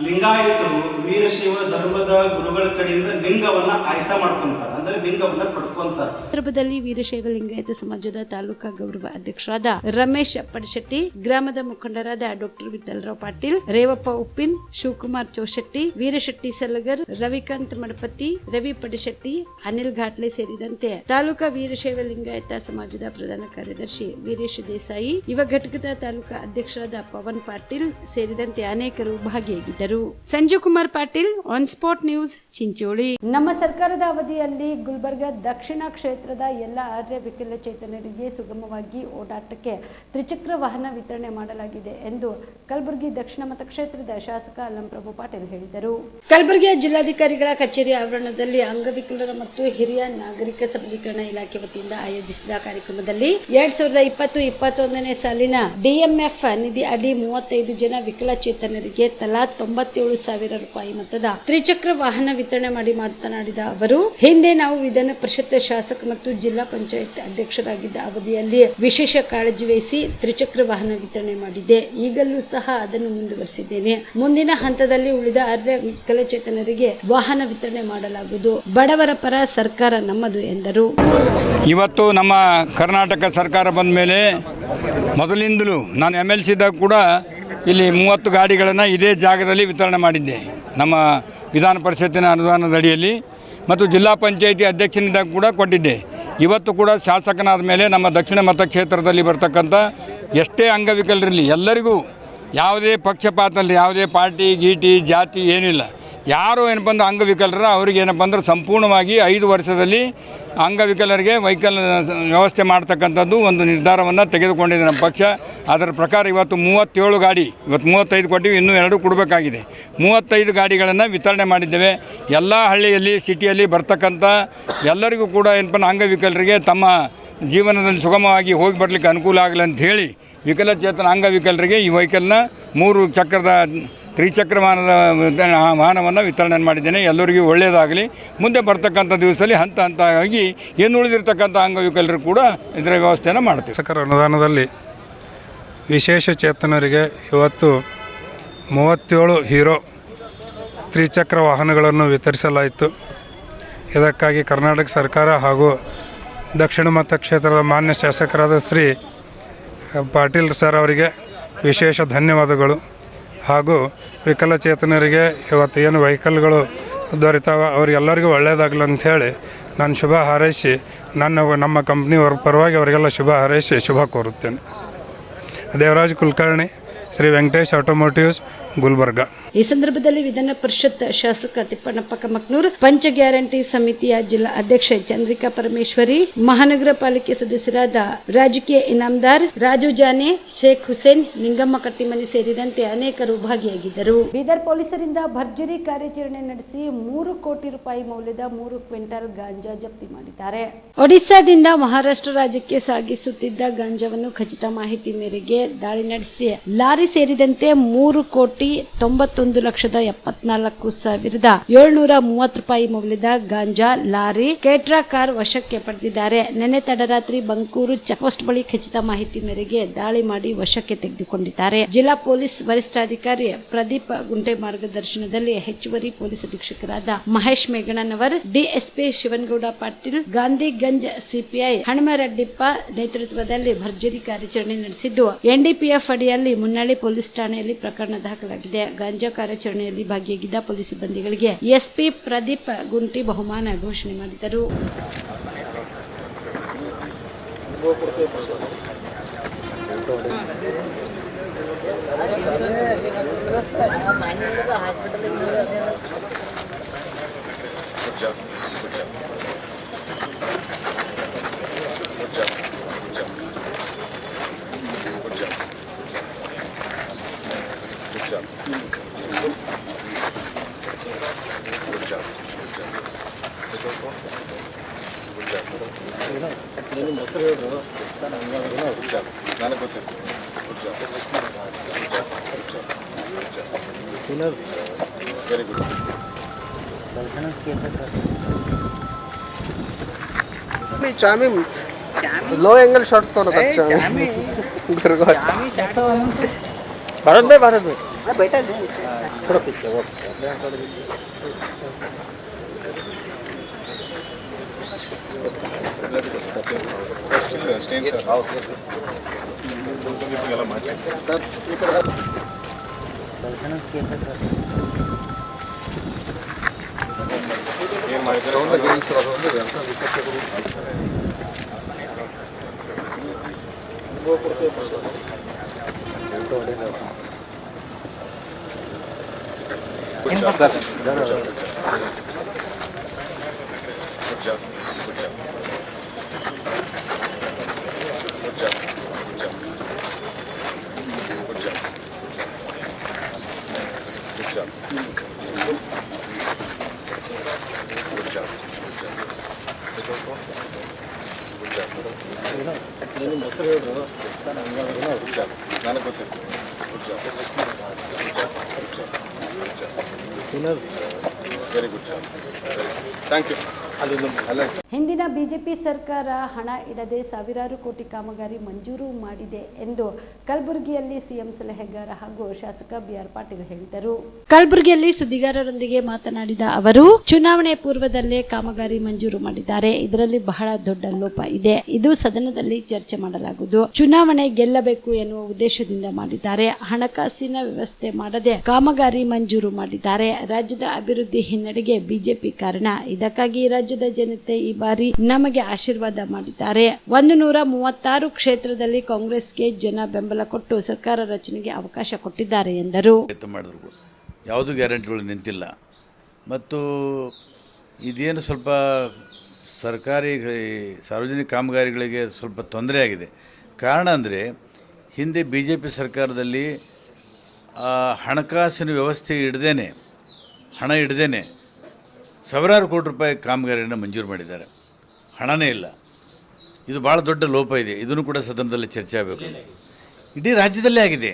ಲಿಂಗಾಯತರು ವೀರಶೈವ ಧರ್ಮದ ಗುರುಗಳ ಕಡೆಯಿಂದ ಲಿಂಗವನ್ನ ಆಯ್ತಾ ಮಾಡ್ಕೊಂತಾರೆ, ಅಂದ್ರೆ ಲಿಂಗವನ್ನ ಪಡ್ಕೊಂತಾರೆ. ಸಂದರ್ಭದಲ್ಲಿ ವೀರಶೈವ ಲಿಂಗಾಯತ ಸಮಾಜದ ತಾಲೂಕಾ ಗೌರವ ಅಧ್ಯಕ್ಷರಾದ ರಮೇಶ್ ಪಡಶೆಟ್ಟಿ, ಗ್ರಾಮದ ಮುಖಂಡರಾದ ಡಾಕ್ಟರ್ ವಿಠಲರಾವ್ ಪಾಟೀಲ್, ರೇವಪ್ಪ ಉಪ್ಪಿನ್, ಶಿವಕುಮಾರ್ ಚೌಶೆಟ್ಟಿ, ವೀರಶೆಟ್ಟಿ ಸಲಗರ್, ರವಿಕಾಂತ್ ಮಡಪತಿ, ರವಿ ಪಡಶೆಟ್ಟಿ, ಅನಿಲ್ ಘಾಟ್ಲೆ ಸೇರಿದಂತೆ ತಾಲೂಕಾ ವೀರಶೈವ ಲಿಂಗಾಯತ ಸಮಾಜದ ಪ್ರಧಾನ ಕಾರ್ಯದರ್ಶಿ ವೀರೇಶ್ ದೇಸಾಯಿ, ಯುವ ಘಟಕದ ತಾಲೂಕಾ ಅಧ್ಯಕ್ಷರಾದ ಪವನ್ ಪಾಟೀಲ್ ಸೇರಿದಂತೆ ಅನೇಕರು ಭಾಗಿಯಾಗಿದ್ದರು. Sanju Kumar Patil, on spot news, Chincholi. ನಮ್ಮ ಸರ್ಕಾರದ ಅವಧಿಯಲ್ಲಿ ಗುಲ್ಬರ್ಗ ದಕ್ಷಿಣ ಕ್ಷೇತ್ರದ ಎಲ್ಲ ಆರ್ಯ ವಿಕಲಚೇತನರಿಗೆ ಸುಗಮವಾಗಿ ಓಡಾಟಕ್ಕೆ ತ್ರಿಚಕ್ರ ವಾಹನ ವಿತರಣೆ ಮಾಡಲಾಗಿದೆ ಎಂದು ಕಲಬುರಗಿ ದಕ್ಷಿಣ ಮತಕ್ಷೇತ್ರದ ಶಾಸಕ ಅಲ್ಲಂಪ್ರಭು ಪಾಟೀಲ್ ಹೇಳಿದರು. ಕಲಬುರಗಿಯ ಜಿಲ್ಲಾಧಿಕಾರಿಗಳ ಕಚೇರಿ ಆವರಣದಲ್ಲಿ ಅಂಗವಿಕಲರ ಮತ್ತು ಹಿರಿಯ ನಾಗರಿಕ ಸಬಲೀಕರಣ ಇಲಾಖೆ ವತಿಯಿಂದ ಆಯೋಜಿಸಿದ ಕಾರ್ಯಕ್ರಮದಲ್ಲಿ 2020-21ನೇ ಸಾಲಿನ ಡಿಎಂಎಫ್ ನಿಧಿ ಅಡಿ 35 ಜನ ವಿಕಲಚೇತನರಿಗೆ ತಲಾ 97,000 ರೂಪಾಯಿ ಮೊತ್ತದ ತ್ರಿಚಕ್ರ ವಾಹನ ವಿತರಣೆ ಮಾಡಿ ಮಾತನಾಡಿದ ಅವರು, ಹಿಂದೆ ನಾವು ವಿಧಾನ ಪರಿಷತ್ ಶಾಸಕ ಮತ್ತು ಜಿಲ್ಲಾ ಪಂಚಾಯತ್ ಅಧ್ಯಕ್ಷರಾಗಿದ್ದ ಅವಧಿಯಲ್ಲಿ ವಿಶೇಷ ಕಾಳಜಿ ವಹಿಸಿ ತ್ರಿಚಕ್ರ ವಾಹನ ವಿತರಣೆ ಮಾಡಿದ್ದೆ. ಈಗಲೂ ಸಹ ಅದನ್ನು ಮುಂದುವರಿಸಿದ್ದೇನೆ. ಮುಂದಿನ ಹಂತದಲ್ಲಿ ಉಳಿದ ಆರ್ಯ ವಿಕಲಚೇತನರಿಗೆ ವಾಹನ ವಿತರಣೆ ಮಾಡಲಾಗುವುದು. ಬಡವರ ಪರ ಸರ್ಕಾರ ನಮ್ಮದು ಎಂದರು. ಇವತ್ತು ನಮ್ಮ ಕರ್ನಾಟಕ ಸರ್ಕಾರ ಬಂದ ಮೇಲೆ ಮೊದಲಿಂದಲೂ ನಾನು MLC ಇದ್ದಾಗ ಕೂಡ ಇಲ್ಲಿ 30 ಗಾಡಿಗಳನ್ನು ಇದೇ ಜಾಗದಲ್ಲಿ ವಿತರಣೆ ಮಾಡಿದ್ದೆ ನಮ್ಮ ವಿಧಾನ ಪರಿಷತ್ತಿನ ಅನುದಾನದ ಅಡಿಯಲ್ಲಿ, ಮತ್ತು ಜಿಲ್ಲಾ ಪಂಚಾಯಿತಿ ಅಧ್ಯಕ್ಷನಿದ್ದಾಗ ಕೂಡ ಕೊಟ್ಟಿದ್ದೆ. ಇವತ್ತು ಕೂಡ ಶಾಸಕನಾದ ಮೇಲೆ ನಮ್ಮ ದಕ್ಷಿಣ ಮತಕ್ಷೇತ್ರದಲ್ಲಿ ಬರ್ತಕ್ಕಂಥ ಎಷ್ಟೇ ಅಂಗವಿಕಲರಿರಲಿ ಎಲ್ಲರಿಗೂ ಯಾವುದೇ ಪಕ್ಷಪಾತಲ್ಲಿ ಯಾವುದೇ ಪಾರ್ಟಿ ಗೀಟಿ ಜಾತಿ ಏನಿಲ್ಲ, ಯಾರು ಏನಪ್ಪ ಅಂದ್ರೆ ಅಂಗವಿಕಲರ ಅವ್ರಿಗೆ ಏನಪ್ಪ ಅಂದ್ರೆ ಸಂಪೂರ್ಣವಾಗಿ 5 ವರ್ಷದಲ್ಲಿ ಅಂಗವಿಕಲರಿಗೆ ವೆಹಿಕಲ್ ವ್ಯವಸ್ಥೆ ಮಾಡ್ತಕ್ಕಂಥದ್ದು ಒಂದು ನಿರ್ಧಾರವನ್ನು ತೆಗೆದುಕೊಂಡಿದೆ ನಮ್ಮ ಪಕ್ಷ. ಅದರ ಪ್ರಕಾರ ಇವತ್ತು 37 ಗಾಡಿ, ಇವತ್ತು 35 ಕೊಟ್ಟಿವಿ, ಇನ್ನೂ 2 ಕೊಡಬೇಕಾಗಿದೆ. 35 ಗಾಡಿಗಳನ್ನು ವಿತರಣೆ ಮಾಡಿದ್ದೇವೆ. ಎಲ್ಲ ಹಳ್ಳಿಯಲ್ಲಿ ಸಿಟಿಯಲ್ಲಿ ಬರ್ತಕ್ಕಂಥ ಎಲ್ಲರಿಗೂ ಕೂಡ ಏನಪ್ಪ ಅಂಗವಿಕಲರಿಗೆ ತಮ್ಮ ಜೀವನದಲ್ಲಿ ಸುಗಮವಾಗಿ ಹೋಗಿ ಬರಲಿಕ್ಕೆ ಅನುಕೂಲ ಆಗಲಿ ಅಂತ ಹೇಳಿ ವಿಕಲಚೇತನ ಅಂಗವಿಕಲರಿಗೆ ಈ ವೆಹಿಕಲ್ನ 3 ಚಕ್ರದ ತ್ರಿಚಕ್ರ ವಾಹನವನ್ನು ವಿತರಣೆ ಮಾಡಿದ್ದೇನೆ. ಎಲ್ಲರಿಗೂ ಒಳ್ಳೆಯದಾಗಲಿ. ಮುಂದೆ ಬರ್ತಕ್ಕಂಥ ದಿವಸದಲ್ಲಿ ಹಂತ ಹಂತವಾಗಿ ಏನು ಉಳಿದಿರ್ತಕ್ಕಂಥ ಅಂಗವಿಕಲರು ಕೂಡ ಇದರ ವ್ಯವಸ್ಥೆಯನ್ನು ಮಾಡ್ತೀವಿ. ಶಾಸಕರ ಅನುದಾನದಲ್ಲಿ ವಿಶೇಷ ಚೇತನರಿಗೆ ಇವತ್ತು 37 ಹೀರೋ ತ್ರಿಚಕ್ರ ವಾಹನಗಳನ್ನು ವಿತರಿಸಲಾಯಿತು. ಇದಕ್ಕಾಗಿ ಕರ್ನಾಟಕ ಸರ್ಕಾರ ಹಾಗೂ ದಕ್ಷಿಣ ಮತಕ್ಷೇತ್ರದ ಮಾನ್ಯ ಶಾಸಕರಾದ ಶ್ರೀ ಪಾಟೀಲ್ ಸರ್ ಅವರಿಗೆ ವಿಶೇಷ ಧನ್ಯವಾದಗಳು. ಹಾಗೂ ವಿಕಲಚೇತನರಿಗೆ ಇವತ್ತು ಏನು ವೆಹಿಕಲ್ಗಳು ದೊರೆತಾವ ಅವರಿಗೆಲ್ಲರಿಗೂ ಒಳ್ಳೆಯದಾಗಲಿ ಅಂಥೇಳಿ ನಾನು ಶುಭ ಹಾರೈಸಿ ನಮ್ಮ ಕಂಪ್ನಿಯವರ ಪರವಾಗಿ ಅವರಿಗೆಲ್ಲ ಶುಭ ಹಾರೈಸಿ ಶುಭ ಕೋರುತ್ತೇನೆ. ದೇವರಾಜ್ ಕುಲಕರ್ಣಿ, ಶ್ರೀ ವೆಂಕಟೇಶ್ ಆಟೋಮೋಟಿವ್ಸ್, ಗುಲ್ಬರ್ಗ. ಈ ಸಂದರ್ಭದಲ್ಲಿ ವಿಧಾನ ಪರಿಷತ್ ಶಾಸಕ ತಿಪ್ಪಣ್ಣಪ್ಪ ಕಮಕ್ನೂರ್, ಪಂಚ ಗ್ಯಾರಂಟಿ ಸಮಿತಿಯ ಜಿಲ್ಲಾ ಅಧ್ಯಕ್ಷೆ ಚಂದ್ರಿಕಾ ಪರಮೇಶ್ವರಿ, ಮಹಾನಗರ ಪಾಲಿಕೆ ಸದಸ್ಯರಾದ ರಾಜಕೀಯ ಇನಾಮದಾರ್ ರಾಜು ಜಾನೆ, ಶೇಖ್ ಹುಸೇನ್, ನಿಂಗಮ್ಮ ಕಟ್ಟಿಮನಿ ಸೇರಿದಂತೆ ಅನೇಕರು ಭಾಗಿಯಾಗಿದ್ದರು. ಬೀದರ್ ಪೊಲೀಸರಿಂದ ಭರ್ಜರಿ ಕಾರ್ಯಾಚರಣೆ ನಡೆಸಿ 3 ಕೋಟಿ ರೂಪಾಯಿ ಮೌಲ್ಯದ 3 ಕ್ವಿಂಟಲ್ ಗಾಂಜಾ ಜಪ್ತಿ ಮಾಡಿದ್ದಾರೆ. ಒಡಿಶಾದಿಂದ ಮಹಾರಾಷ್ಟ್ರ ರಾಜ್ಯಕ್ಕೆ ಸಾಗಿಸುತ್ತಿದ್ದ ಗಾಂಜಾವನ್ನು ಖಚಿತ ಮಾಹಿತಿ ಮೇರೆಗೆ ದಾಳಿ ನಡೆಸಿ ಲಾರಿ ಸೇರಿದಂತೆ 3 ಕೋಟಿ 1,91,74,730 ಮೌಲ್ಯದ ಗಾಂಜಾ ಲಾರಿ ಕೇಟ್ರಾ ಕಾರ್ ವಶಕ್ಕೆ ಪಡೆದಿದ್ದಾರೆ. ನಿನ್ನೆ ತಡರಾತ್ರಿ ಬಂಕೂರು ಚೆಕ್ಪೋಸ್ಟ್ ಬಳಿ ಖಚಿತ ಮಾಹಿತಿ ಮೇರೆಗೆ ದಾಳಿ ಮಾಡಿ ವಶಕ್ಕೆ ತೆಗೆದುಕೊಂಡಿದ್ದಾರೆ. ಜಿಲ್ಲಾ ಪೊಲೀಸ್ ವರಿಷ್ಠಾಧಿಕಾರಿ ಪ್ರದೀಪ್ ಗುಂಟೆ ಮಾರ್ಗದರ್ಶನದಲ್ಲಿ ಹೆಚ್ಚುವರಿ ಪೊಲೀಸ್ ಅಧೀಕ್ಷಕರಾದ ಮಹೇಶ್ ಮೇಘಣ್ಣನವರ್, ಡಿಎಸ್ಪಿ ಶಿವನಗೌಡ ಪಾಟೀಲ್, ಗಾಂಧಿಗಂಜ್ ಸಿಪಿಐ ಹನುಮರೆಡ್ಡಿಪ್ಪ ನೇತೃತ್ವದಲ್ಲಿ ಭರ್ಜರಿ ಕಾರ್ಯಾಚರಣೆ ನಡೆಸಿದ್ದು ಎನ್ಡಿಪಿಎಫ್ ಅಡಿಯಲ್ಲಿ ಮುನ್ನಳ್ಳಿ ಪೊಲೀಸ್ ಠಾಣೆಯಲ್ಲಿ ಪ್ರಕರಣ ದಾಖಲಾಗಿದೆ. ಗಾಂಜಾ ಕಾರ್ಯಾಚರಣೆಯಲ್ಲಿ ಭಾಗಿಯಾಗಿದ್ದ ಪೊಲೀಸ್ ಸಿಬ್ಬಂದಿಗಳಿಗೆ ಎಸ್ಪಿ ಪ್ರದೀಪ್ ಗುಂಟಿ ಬಹುಮಾನ ಘೋಷಣೆ ಮಾಡಿದರು. लो एंगल शॉट्स तो भारत भाई बेटा थोड़ा पीछे ಹಿಂದಿನ ಬಿಜೆಪಿ ಸರ್ಕಾರ ಹಣ ಇಡದೆ ಸಾವಿರಾರು ಕೋಟಿ ಕಾಮಗಾರಿ ಮಂಜೂರು ಮಾಡಿದೆ ಎಂದು ಕಲಬುರಗಿಯಲ್ಲಿ ಸಿಎಂ ಸಲಹೆಗಾರ ಹಾಗೂ ಶಾಸಕ ಬಿಆರ್ ಪಾಟೀಲ್ ಹೇಳಿದರು. ಕಲಬುರಗಿಯಲ್ಲಿ ಸುದ್ದಿಗಾರರೊಂದಿಗೆ ಮಾತನಾಡಿದ ಅವರು, ಚುನಾವಣೆ ಪೂರ್ವದಲ್ಲೇ ಕಾಮಗಾರಿ ಮಂಜೂರು ಮಾಡಿದ್ದಾರೆ. ಇದರಲ್ಲಿ ಬಹಳ ದೊಡ್ಡ ಲೋಪ ಇದೆ. ಇದು ಸದನದಲ್ಲಿ ಚರ್ಚೆ ಮಾಡಲಾಗುವುದು. ಚುನಾವಣೆ ಗೆಲ್ಲಬೇಕು ಎನ್ನುವ ಉದ್ದೇಶದಿಂದ ಮಾಡಿದ್ದಾರೆ. ಹಣಕಾಸಿನ ವ್ಯವಸ್ಥೆ ಮಾಡದೆ ಕಾಮಗಾರಿ ಮಂಜೂರು ಮಾಡಿದ್ದಾರೆ. ರಾಜ್ಯದ ಅಭಿವೃದ್ಧಿ ಹಿನ್ನಡೆಗೆ ಬಿಜೆಪಿ ಕಾರಣ. ಇದಕ್ಕಾಗಿ ರಾಜ್ಯದ ಜನತೆ ಈ ಬಾರಿ ನಮಗೆ ಆಶೀರ್ವಾದ ಮಾಡಿದ್ದಾರೆ. 136 ಕ್ಷೇತ್ರದಲ್ಲಿ ಕಾಂಗ್ರೆಸ್ಗೆ ಜನ ಬೆಂಬಲ ಕೊಟ್ಟು ಸರ್ಕಾರ ರಚನೆಗೆ ಅವಕಾಶ ಕೊಟ್ಟಿದ್ದಾರೆ ಎಂದರು. ಯಾವುದೂ ಗ್ಯಾರಂಟಿಗಳು ನಿಂತಿಲ್ಲ ಮತ್ತು ಇದೇನು ಸ್ವಲ್ಪ ಸರ್ಕಾರಿ ಸಾರ್ವಜನಿಕ ಕಾಮಗಾರಿಗಳಿಗೆ ಸ್ವಲ್ಪ ತೊಂದರೆ ಆಗಿದೆ. ಕಾರಣ ಅಂದರೆ ಹಿಂದೆ ಬಿ ಜೆ ಪಿ ಸರ್ಕಾರದಲ್ಲಿ ಹಣಕಾಸಿನ ವ್ಯವಸ್ಥೆ ಹಣ ಹಿಡ್ದೇನೆ ಸಾವಿರಾರು ಕೋಟಿ ರೂಪಾಯಿ ಕಾಮಗಾರಿಯನ್ನು ಮಂಜೂರು ಮಾಡಿದ್ದಾರೆ. ಹಣನೇ ಇಲ್ಲ. ಇದು ಭಾಳ ದೊಡ್ಡ ಲೋಪ ಇದೆ. ಇದನ್ನು ಕೂಡ ಸದನದಲ್ಲಿ ಚರ್ಚೆ ಆಗಬೇಕು. ಇಡೀ ರಾಜ್ಯದಲ್ಲೇ ಆಗಿದೆ.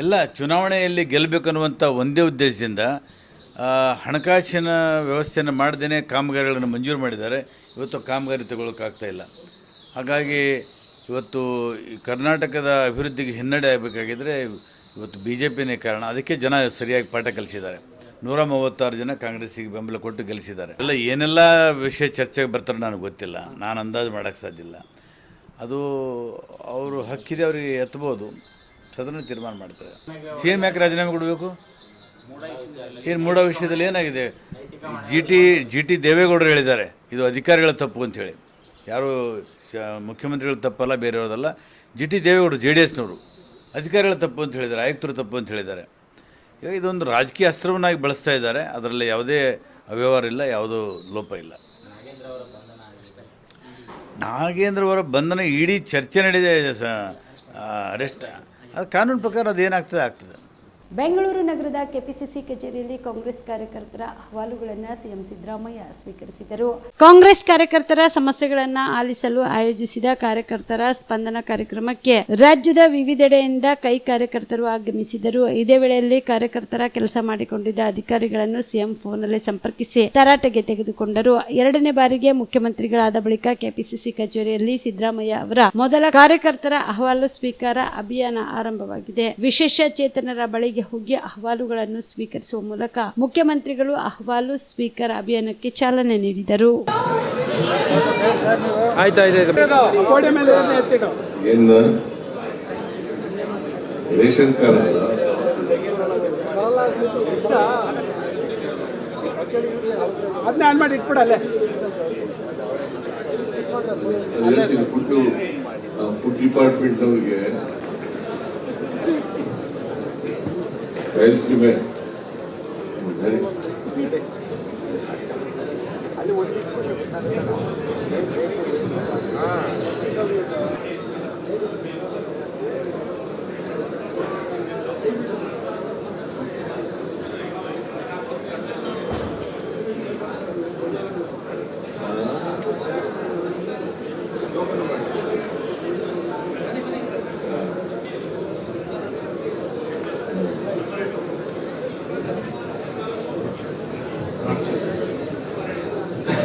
ಎಲ್ಲ ಚುನಾವಣೆಯಲ್ಲಿ ಗೆಲ್ಲಬೇಕನ್ನುವಂಥ ಒಂದೇ ಉದ್ದೇಶದಿಂದ ಹಣಕಾಸಿನ ವ್ಯವಸ್ಥೆಯನ್ನು ಮಾಡದೇ ಕಾಮಗಾರಿಗಳನ್ನು ಮಂಜೂರು ಮಾಡಿದ್ದಾರೆ. ಇವತ್ತು ಕಾಮಗಾರಿ ತಗೊಳ್ಳೋಕ್ಕಾಗ್ತಾಯಿಲ್ಲ. ಹಾಗಾಗಿ ಇವತ್ತು ಈ ಕರ್ನಾಟಕದ ಅಭಿವೃದ್ಧಿಗೆ ಹಿನ್ನಡೆ ಆಗಬೇಕಾಗಿದ್ದರೆ ಇವತ್ತು ಬಿ ಜೆ ಪಿನೇ ಕಾರಣ. ಅದಕ್ಕೆ ಜನ ಸರಿಯಾಗಿ ಪಾಠ ಕಲಿಸಿದ್ದಾರೆ. 136 ಜನ ಕಾಂಗ್ರೆಸ್ಸಿಗೆ ಬೆಂಬಲ ಕೊಟ್ಟು ಗೆಲ್ಲಿಸಿದ್ದಾರೆ. ಎಲ್ಲ ಏನೆಲ್ಲ ವಿಷಯ ಚರ್ಚೆಗೆ ಬರ್ತಾರೆ ನನಗೆ ಗೊತ್ತಿಲ್ಲ. ನಾನು ಅಂದಾಜು ಮಾಡೋಕ್ಕೆ ಸಾಧ್ಯ ಇಲ್ಲ. ಅದು ಅವರು ಹಕ್ಕಿದೆ, ಅವರಿಗೆ ಎತ್ತಬೋದು. ಸದನ ತೀರ್ಮಾನ ಮಾಡ್ತಾರೆ. ಸಿ ಎಂ ಯಾಕೆ ರಾಜೀನಾಮೆ ಕೊಡಬೇಕು? ಏನು ಮೂಡೋ ವಿಷಯದಲ್ಲಿ ಏನಾಗಿದೆ? ಜಿ ಟಿ ದೇವೇಗೌಡರು ಹೇಳಿದ್ದಾರೆ ಇದು ಅಧಿಕಾರಿಗಳ ತಪ್ಪು ಅಂಥೇಳಿ. ಯಾರು ಮುಖ್ಯಮಂತ್ರಿಗಳ ತಪ್ಪಲ್ಲ, ಬೇರೆಯವ್ರದಲ್ಲ. ಜಿ ಟಿ ದೇವೇಗೌಡರು JDSನವರು ಅಧಿಕಾರಿಗಳ ತಪ್ಪು ಅಂತ ಹೇಳಿದ್ದಾರೆ, ಆಯುಕ್ತರು ತಪ್ಪು ಅಂತ ಹೇಳಿದ್ದಾರೆ. ಈಗ ಇದೊಂದು ರಾಜಕೀಯ ಅಸ್ತ್ರವನ್ನಾಗಿ ಬಳಸ್ತಾ ಇದ್ದಾರೆ. ಅದರಲ್ಲಿ ಯಾವುದೇ ಅವ್ಯವಹಾರ ಇಲ್ಲ, ಯಾವುದೂ ಲೋಪ ಇಲ್ಲ. ನಾಗೇಂದ್ರ ಅವರ ಬಂಧನ ಇಡೀ ಚರ್ಚೆ ನಡೆದಿದೆ. ಅರೆಸ್ಟ್ ಅದು ಕಾನೂನು ಪ್ರಕಾರ ಅದೇನಾಗ್ತದೆ ಆಗ್ತದೆ. ಬೆಂಗಳೂರು ನಗರದ ಕೆಪಿಸಿಸಿ ಕಚೇರಿಯಲ್ಲಿ ಕಾಂಗ್ರೆಸ್ ಕಾರ್ಯಕರ್ತರ ಅಹವಾಲುಗಳನ್ನು ಸಿಎಂ ಸಿದ್ದರಾಮಯ್ಯ ಸ್ವೀಕರಿಸಿದರು. ಕಾಂಗ್ರೆಸ್ ಕಾರ್ಯಕರ್ತರ ಸಮಸ್ಯೆಗಳನ್ನು ಆಲಿಸಲು ಆಯೋಜಿಸಿದ ಕಾರ್ಯಕರ್ತರ ಸ್ಪಂದನ ಕಾರ್ಯಕ್ರಮಕ್ಕೆ ರಾಜ್ಯದ ವಿವಿಧೆಡೆಯಿಂದ ಕೈ ಕಾರ್ಯಕರ್ತರು ಆಗಮಿಸಿದರು. ಇದೇ ವೇಳೆಯಲ್ಲಿ ಕಾರ್ಯಕರ್ತರ ಕೆಲಸ ಮಾಡಿಕೊಂಡಿದ್ದ ಅಧಿಕಾರಿಗಳನ್ನು ಸಿಎಂ ಫೋನ್ನಲ್ಲಿ ಸಂಪರ್ಕಿಸಿ ತರಾಟೆಗೆ ತೆಗೆದುಕೊಂಡರು. ಎರಡನೇ ಬಾರಿಗೆ ಮುಖ್ಯಮಂತ್ರಿಗಳಾದ ಬಳಿಕ ಕೆಪಿಸಿಸಿ ಕಚೇರಿಯಲ್ಲಿ ಸಿದ್ದರಾಮಯ್ಯ ಅವರ ಮೊದಲ ಕಾರ್ಯಕರ್ತರ ಅಹವಾಲು ಸ್ವೀಕಾರ ಅಭಿಯಾನ ಆರಂಭವಾಗಿದೆ. ವಿಶೇಷ ಚೇತನರ ಬಳಿಗೆ ಹೋಗಿ ಅಹವಾಲುಗಳನ್ನು ಸ್ವೀಕರಿಸುವ ಮೂಲಕ ಮುಖ್ಯಮಂತ್ರಿಗಳು ಅಹವಾಲು ಸ್ವೀಕಾರ ಅಭಿಯಾನಕ್ಕೆ ಚಾಲನೆ ನೀಡಿದರು. ರೇಷನ್ ಕಾರ್ಡ್ ಫುಡ್ ಡಿಪಾರ್ಟ್ಮೆಂಟ್ ಅವರಿಗೆ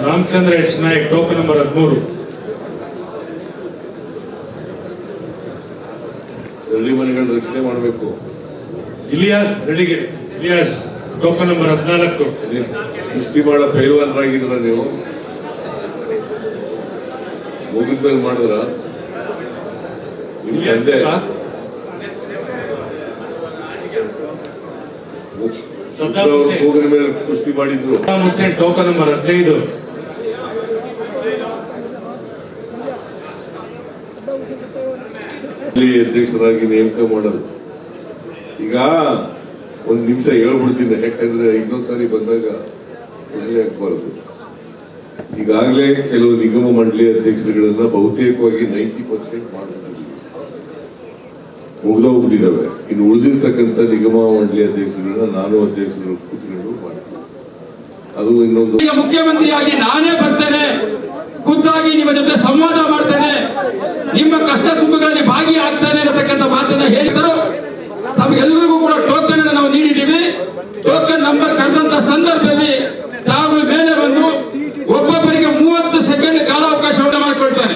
Ramachandra H Nayak token number 13. ಹಳ್ಳಿ ಮನೆಗಳ ರಕ್ಷಣೆ ಮಾಡಬೇಕು. Ilyas token number 14. ಕುಸ್ತಿ ಮಾಡೋ ಪೈಲ್ವಾನರಾಗಿದ್ರ ನೀವು ಮುಗಿದ್ಮೇಲೆ ಮಾಡಿದ್ರ ಹೋಗಿನ ಮೇಲೆ ಕುಸ್ತಿ ಮಾಡಿದ್ರು. Hussain token number 15. ಅಧ್ಯಕ್ಷರಾಗಿ ನೇಮಕ ಮಾಡೋದು. ಈಗ ಒಂದು ನಿಮಿಷ ಹೇಳ್ಬಿಡ್ತೀನಿ, ಯಾಕಂದ್ರೆ ಇನ್ನೊಂದ್ಸಾರಿ ಬಂದಾಗ ಒಳ್ಳೆ ಆಗ್ಬಾರ್ದು. ಈಗಾಗಲೇ ಕೆಲವು ನಿಗಮ ಮಂಡಳಿ ಅಧ್ಯಕ್ಷರುಗಳನ್ನ ಬಹುತೇಕವಾಗಿ 90% ಮಾಡಿದ್ದೀವಿ, ಮುಗ್ದೋಗ್ಬಿಟ್ಟಿದ್ದಾವೆ. ಇನ್ನು ಉಳಿದಿರ್ತಕ್ಕಂಥ ನಿಗಮ ಮಂಡಳಿ ಅಧ್ಯಕ್ಷರುಗಳನ್ನ ನಾನು ಅಧ್ಯಕ್ಷರು ಕೂತ್ಕೊಂಡು ಮಾಡ್ತೀನಿ. ಅದು ಇನ್ನೊಂದು ಮುಖ್ಯಮಂತ್ರಿಯಾಗಿ ನಾನೇ ಬರ್ತೇನೆ, ಖುದ್ದಾಗಿ ನಿಮ್ಮ ಜೊತೆ ಸಂವಾದ ಮಾಡ್ತೇನೆ, ನಿಮ್ಮ ಕಷ್ಟ ಸುಖಗಳಲ್ಲಿ ಭಾಗಿಯಾಗ್ತಾನೆ ಅನ್ನತಕ್ಕಂಥ ಮಾತನ್ನ ಹೇಳಿದರು. ತಮಗೆಲ್ಲರಿಗೂ ಕೂಡ ಟೋಕನ್ ಅನ್ನು ನಾವು ನೀಡಿದ್ದೀವಿ. ಟೋಕನ್ ನಂಬರ್ ಕರೆದಂತ ಸಂದರ್ಭದಲ್ಲಿ ತಾವು ಮೇಲೆ ಬಂದು ಒಬ್ಬೊಬ್ಬರಿಗೆ 30 ಸೆಕೆಂಡ್ ಕಾಲಾವಕಾಶವನ್ನು ಮಾಡಿಕೊಳ್ತಾನೆ.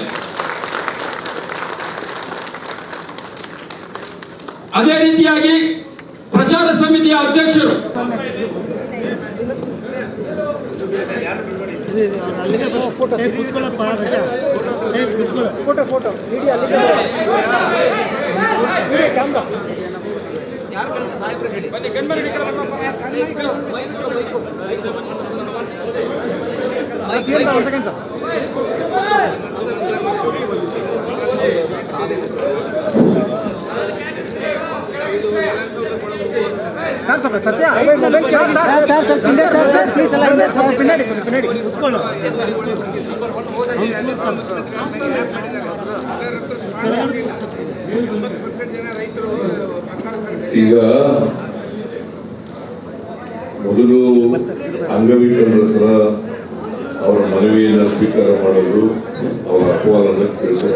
ಅದೇ ರೀತಿಯಾಗಿ ಪ್ರಚಾರ ಸಮಿತಿಯ ಅಧ್ಯಕ್ಷರು ಈಗ ಮೊದಲು ಅಂಗವಿಕಲರ ಹತ್ರ ಅವರ ಮನವಿಯನ್ನು ಸ್ವೀಕಾರ ಮಾಡೋದು, ಅವರ ಅಹವಾಲನ್ನು ಕೇಳ್ತಾರೆ.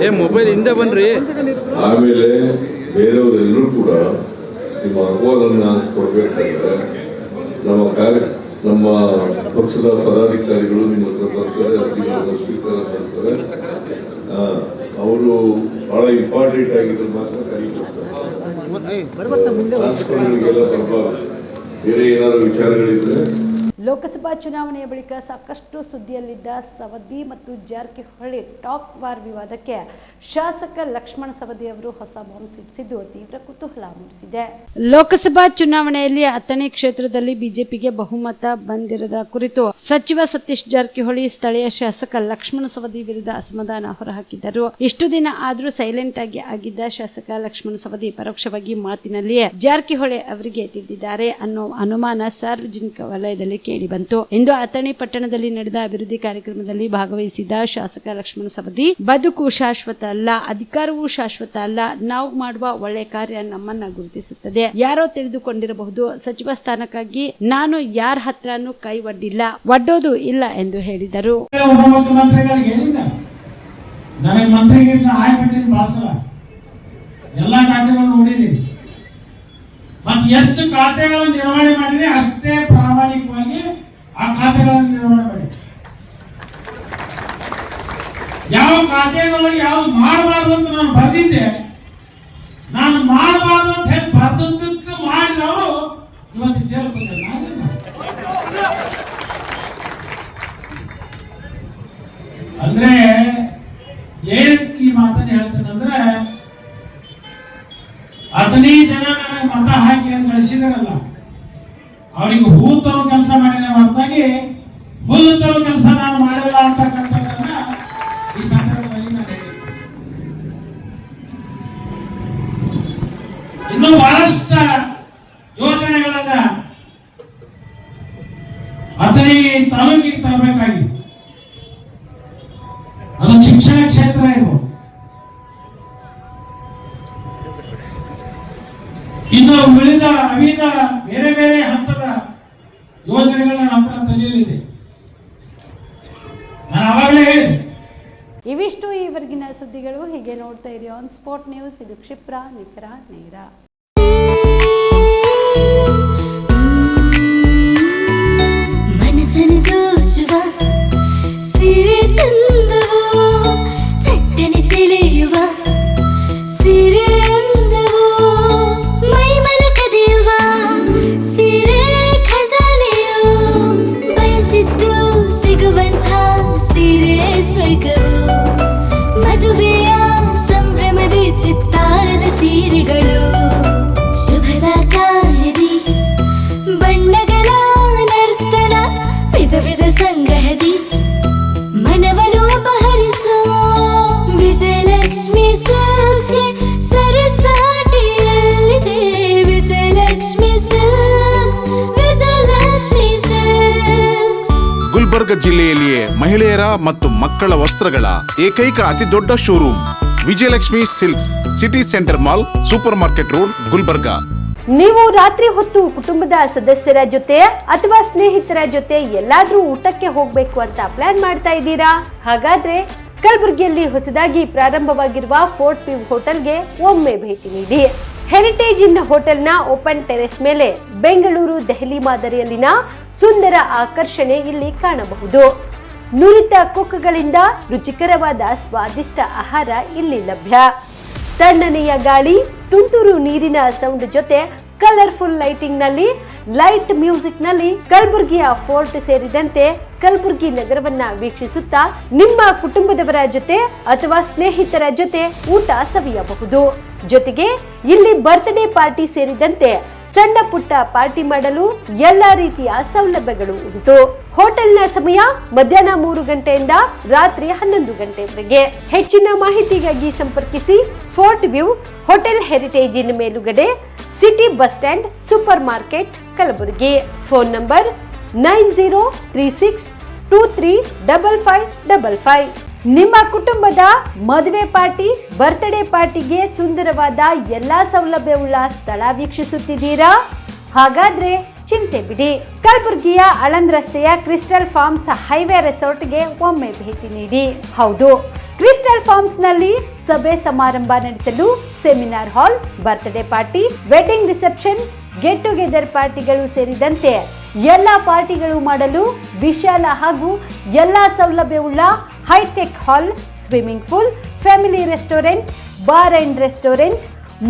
ಆಮೇಲೆ ಬೇರೆಯವರೆಲ್ಲರೂ ಕೂಡ ನಿಮ್ಮ ಅಹವಾಲನ್ನು ಕೊಡಬೇಕಾದ್ರೆ ನಮ್ಮ ಪಕ್ಷದ ಪದಾಧಿಕಾರಿಗಳು ನಿಮ್ಮ ಹತ್ರ ಬರ್ತಾರೆ, ಅರ್ಜಿಗಳನ್ನು ಸ್ವೀಕಾರ ಮಾಡ್ತಾರೆ. ಅವರು ಬಹಳ ಇಂಪಾರ್ಟೆಂಟ್ ಆಗಿದ್ರು ಮಾತ್ರ ಕರೀತಾರೆ. ಬೇರೆ ಏನಾದ್ರು ವಿಚಾರಗಳಿದ್ರೆ ಲೋಕಸಭಾ ಚುನಾವಣೆಯ ಬಳಿಕ ಸಾಕಷ್ಟು ಸುದ್ದಿಯಲ್ಲಿದ್ದ ಸವದಿ ಮತ್ತು ಜಾರಕಿಹೊಳಿ ಟಾಕ್ ವಾರ್ ವಿವಾದಕ್ಕೆ ಶಾಸಕ ಲಕ್ಷ್ಮಣ ಸವದಿ ಅವರು ಹೊಸ ಬಾಂಬ್ ಸಿಡಿಸಿದ್ದು ತೀವ್ರ ಕುತೂಹಲ ಮೂಡಿಸಿದೆ. ಲೋಕಸಭಾ ಚುನಾವಣೆಯಲ್ಲಿ ಅಥಣಿ ಕ್ಷೇತ್ರದಲ್ಲಿ ಬಿಜೆಪಿಗೆ ಬಹುಮತ ಬಂದಿರದ ಕುರಿತು ಸಚಿವ ಸತೀಶ್ ಜಾರಕಿಹೊಳಿ ಸ್ಥಳೀಯ ಶಾಸಕ ಲಕ್ಷ್ಮಣ ಸವದಿ ವಿರುದ್ಧ ಅಸಮಾಧಾನ ಹೊರಹಾಕಿದ್ದರು. ಇಷ್ಟು ದಿನ ಆದರೂ ಸೈಲೆಂಟ್ ಆಗಿದ್ದ ಶಾಸಕ ಲಕ್ಷ್ಮಣ ಸವದಿ ಪರೋಕ್ಷವಾಗಿ ಮಾತಿನಲ್ಲಿಯೇ ಜಾರಕಿಹೊಳಿ ಅವರಿಗೆ ತಿದ್ದಿದ್ದಾರೆ ಅನ್ನೋ ಅನುಮಾನ ಸಾರ್ವಜನಿಕ ವಲಯದಲ್ಲಿ ಕೇಳಿಬಂತು. ಇಂದು ಅಥಣಿ ಪಟ್ಟಣದಲ್ಲಿ ನಡೆದ ಅಭಿವೃದ್ಧಿ ಕಾರ್ಯಕ್ರಮದಲ್ಲಿ ಭಾಗವಹಿಸಿದ ಶಾಸಕ ಲಕ್ಷ್ಮಣ ಸವದಿ, ಬದುಕು ಶಾಶ್ವತ ಅಲ್ಲ, ಅಧಿಕಾರವೂ ಶಾಶ್ವತ ಅಲ್ಲ, ನಾವು ಮಾಡುವ ಒಳ್ಳೆ ಕಾರ್ಯ ನಮ್ಮನ್ನ ಗುರುತಿಸುತ್ತದೆ. ಯಾರೋ ತಿಳಿದುಕೊಂಡಿರಬಹುದು, ಸಚಿವ ಸ್ಥಾನಕ್ಕಾಗಿ ನಾನು ಯಾರ ಹತ್ರನೂ ಕೈ ಒಡ್ಡೋದು ಇಲ್ಲ ಎಂದು ಹೇಳಿದರು. ನನಗೆ ಮಂತ್ರಿಗಿರಿನ ಆಯ್ಬಿಟ್ಟಿನ ಭಾಷಲ ಎಲ್ಲ ಖಾತೆಗಳು ನೋಡಿದೀನಿ. ಮತ್ತೆ ಎಷ್ಟು ಖಾತೆಗಳನ್ನು ನಿರ್ವಹಣೆ ಮಾಡಿದ್ರೆ ಅಷ್ಟೇ ಪ್ರಾಮಾಣಿಕವಾಗಿ ಆ ಖಾತೆಗಳನ್ನು ನಿರ್ವಹಣೆ ಮಾಡಿ. ಯಾವ ಖಾತೆಗಳಲ್ಲಿ ಯಾವ್ದು ಮಾಡಬಾರ್ದು ಅಂತ ನಾನು ಬರೆದಿದ್ದೆ, ನಾನು ಮಾಡಬಾರ್ದು ಅಂತ ಹೇಳಿ ಬರ್ದದ್ದಕ್ಕೆ ಮಾಡಿದವರು ಇವತ್ತು ಜೈಲು ಬಂದಿಲ್ಲ. ಅಂದ್ರೆ ಏನಕ್ಕೆ ಈ ಮಾತನ್ನು ಹೇಳ್ತೇನೆ ಅಂದ್ರೆ, 15 ಜನ ನನಗೆ ಮತ ಹಾಕಿ ಏನು ಗಳಿಸಿದಾರಲ್ಲ, ಅವ್ರಿಗೆ ಹೂ ತರೋ ಕೆಲಸ ಮಾಡಿನ ಹೊರತಾಗಿ ಹುಲ್ಲು ತರೋ ಕೆಲಸ ನಾನು ಮಾಡಿಲ್ಲ ಅಂತಕ್ಕಂಥದ್ದನ್ನ ಈ ಸಂದರ್ಭದಲ್ಲಿ ನಾನು ಹೇಳಿದ್ದೆ. ಇನ್ನೂ ಬಹಳಷ್ಟು ಯೋಜನೆಗಳನ್ನ ಅಥಣಿ ತಾಲೂಕಿಗೆ ತರಬೇಕಾಗಿದೆ. ಅದು ಶಿಕ್ಷಣ ಕ್ಷೇತ್ರ ಇರ್ಬೋದು, ಇನ್ನು ಉಳಿದ ಅವಿದ ಬೇರೆ ಬೇರೆ ಹಂತದ ಯೋಜನೆಗಳ ನಂತರ ತಲೆಯಲ್ಲಿದೆ. ನಾನು ಅವಾಗಲೇ ಹೇಳಿದೆ. ಇವಿಷ್ಟು ಈವರೆಗಿನ ಸುದ್ದಿಗಳು. ಹೀಗೆ ನೋಡ್ತಾ ಇರಿ ಆನ್ ಸ್ಪಾಟ್ ನ್ಯೂಸ್. ಇದು ಕ್ಷಿಪ್ರ, ನಿಖರ, ನೇರ. ಮನಸ್ಸನ್ನು ದೋಚುವ ಸಿರೆ ಚಂದವು, ಚಟ್ಟನೆ ಸೆಳೆಯುವ ಸಿರೆ ಅಂದವು, ಮೈಮನ ಕದಿಯುವ ಸಿರೆ ಖಜಾನೆಯು, ಬಯಸಿದ್ದು ಸಿಗುವಂಥ ಸಿರೆ ಸ್ವರ್ಗವು, ಮದುವೆಯ ಸಂಭ್ರಮದ ಚಿತ್ತಾರದ ಸೀರೆಗಳು, ಶುಭದ ಕಾರ್ಯದಿ ಬಣ್ಣಗಳ ನರ್ತನ, ವಿಧ ವಿಧ ಸಂಗ್ರಹದಿ ಮನವನ್ನು ಅಪಹರಿಸೋ ವಿಜಯಲಕ್ಷ್ಮಿ ಸಿಲ್ಕ್ಸ್ ಸರಸಾಟಿಯಲ್ಲಿದೆ. Vijayalakshmi silks, Vijayalakshmi silks. ಗುಲ್ಬರ್ಗ ಜಿಲ್ಲೆಯಲ್ಲಿಯೇ ಮಹಿಳೆಯರ ಮತ್ತು ಮಕ್ಕಳ ವಸ್ತ್ರಗಳ ಏಕೈಕ ಅತಿ ದೊಡ್ಡ showroom Vijayalakshmi silks, city centre mall, super market road, Gulbarga. ನೀವು ರಾತ್ರಿ ಹೊತ್ತು ಕುಟುಂಬದ ಸದಸ್ಯರ ಜೊತೆ ಅಥವಾ ಸ್ನೇಹಿತರ ಜೊತೆ ಎಲ್ಲಾದ್ರೂ ಊಟಕ್ಕೆ ಹೋಗ್ಬೇಕು ಅಂತ ಪ್ಲಾನ್ ಮಾಡ್ತಾ ಇದ್ದೀರಾ? ಹಾಗಾದ್ರೆ ಕಲಬುರಗಿಯಲ್ಲಿ ಹೊಸದಾಗಿ ಪ್ರಾರಂಭವಾಗಿರುವ ಫೋರ್ಟ್ ವ್ಯೂ ಹೋಟೆಲ್ಗೆ ಒಮ್ಮೆ ಭೇಟಿ ನೀಡಿ. ಹೆರಿಟೇಜ್ ಇನ್ ಹೋಟೆಲ್ನ ಓಪನ್ ಟೆರೆಸ್ ಮೇಲೆ ಬೆಂಗಳೂರು, ದೆಹಲಿ ಮಾದರಿಯಲ್ಲಿನ ಸುಂದರ ಆಕರ್ಷಣೆ ಇಲ್ಲಿ ಕಾಣಬಹುದು. ನುರಿತ ಕುಕ್ಗಳಿಂದ ರುಚಿಕರವಾದ ಸ್ವಾದಿಷ್ಟ ಆಹಾರ ಇಲ್ಲಿ ಲಭ್ಯ. ತಣ್ಣನೆಯ ಗಾಳಿ, ತುಂತುರು ನೀರಿನ ಸೌಂಡ್ ಜೊತೆ ಕಲರ್ಫುಲ್ ಲೈಟಿಂಗ್ ನಲ್ಲಿ, ಲೈಟ್ ಮ್ಯೂಸಿಕ್ ನಲ್ಲಿ ಕಲಬುರಗಿಯ ಫೋರ್ಟ್ ಸೇರಿದಂತೆ ಕಲಬುರಗಿ ನಗರವನ್ನ ವೀಕ್ಷಿಸುತ್ತಾ ನಿಮ್ಮ ಕುಟುಂಬದವರ ಜೊತೆ ಅಥವಾ ಸ್ನೇಹಿತರ ಜೊತೆ ಊಟ ಸವಿಯಬಹುದು. ಜೊತೆಗೆ ಇಲ್ಲಿ ಬರ್ತ್ಡೇ ಪಾರ್ಟಿ ಸೇರಿದಂತೆ ಸಣ್ಣ ಪುಟ್ಟ ಪಾರ್ಟಿ ಮಾಡಲು ಎಲ್ಲಾ ರೀತಿಯ ಸೌಲಭ್ಯಗಳು ಉಂಟು. ಹೋಟೆಲ್ನ ಸಮಯ ಮಧ್ಯಾಹ್ನ 3 ಗಂಟೆಯಿಂದ ರಾತ್ರಿ 11 ಗಂಟೆವರೆಗೆ. ಹೆಚ್ಚಿನ ಮಾಹಿತಿಗಾಗಿ ಸಂಪರ್ಕಿಸಿ ಫೋರ್ಟ್ ವ್ಯೂ ಹೋಟೆಲ್, ಹೆರಿಟೇಜ್ ಇನ್ ಮೇಲುಗಡೆ, city bus stand, super market, Kalaburagi. Phone number 9036235555. ನಿಮ್ಮ ಕುಟುಂಬದ ಮದುವೆ ಪಾರ್ಟಿ, ಬರ್ತ್ಡೇ ಪಾರ್ಟಿಗೆ ಸುಂದರವಾದ ಎಲ್ಲಾ ಸೌಲಭ್ಯವುಳ್ಳ ಸ್ಥಳ ವೀಕ್ಷಿಸುತ್ತಿದ್ದೀರಾ? ಹಾಗಾದ್ರೆ ಚಿಂತೆ ಬಿಡಿ. ಕಲಬುರಗಿಯ ಆಳಂದ್ ರಸ್ತೆಯ ಕ್ರಿಸ್ಟಲ್ ಫಾರ್ಮ್ಸ್ ಹೈವೇ ರೆಸಾರ್ಟ್ಗೆ ಒಮ್ಮೆ ಭೇಟಿ ನೀಡಿ. ಹೌದು, ಕ್ರಿಸ್ಟಲ್ ಫಾರ್ಮ್ಸ್ ನಲ್ಲಿ ಸಭೆ ಸಮಾರಂಭ ನಡೆಸಲು seminar hall, birthday party, wedding reception, get together ಪಾರ್ಟಿಗಳು ಸೇರಿದಂತೆ ಎಲ್ಲಾ ಪಾರ್ಟಿಗಳು ಮಾಡಲು ವಿಶಾಲ ಹಾಗೂ ಎಲ್ಲಾ ಸೌಲಭ್ಯವುಳ್ಳ hi-tech hall, swimming pool, family restaurant, bar and restaurant,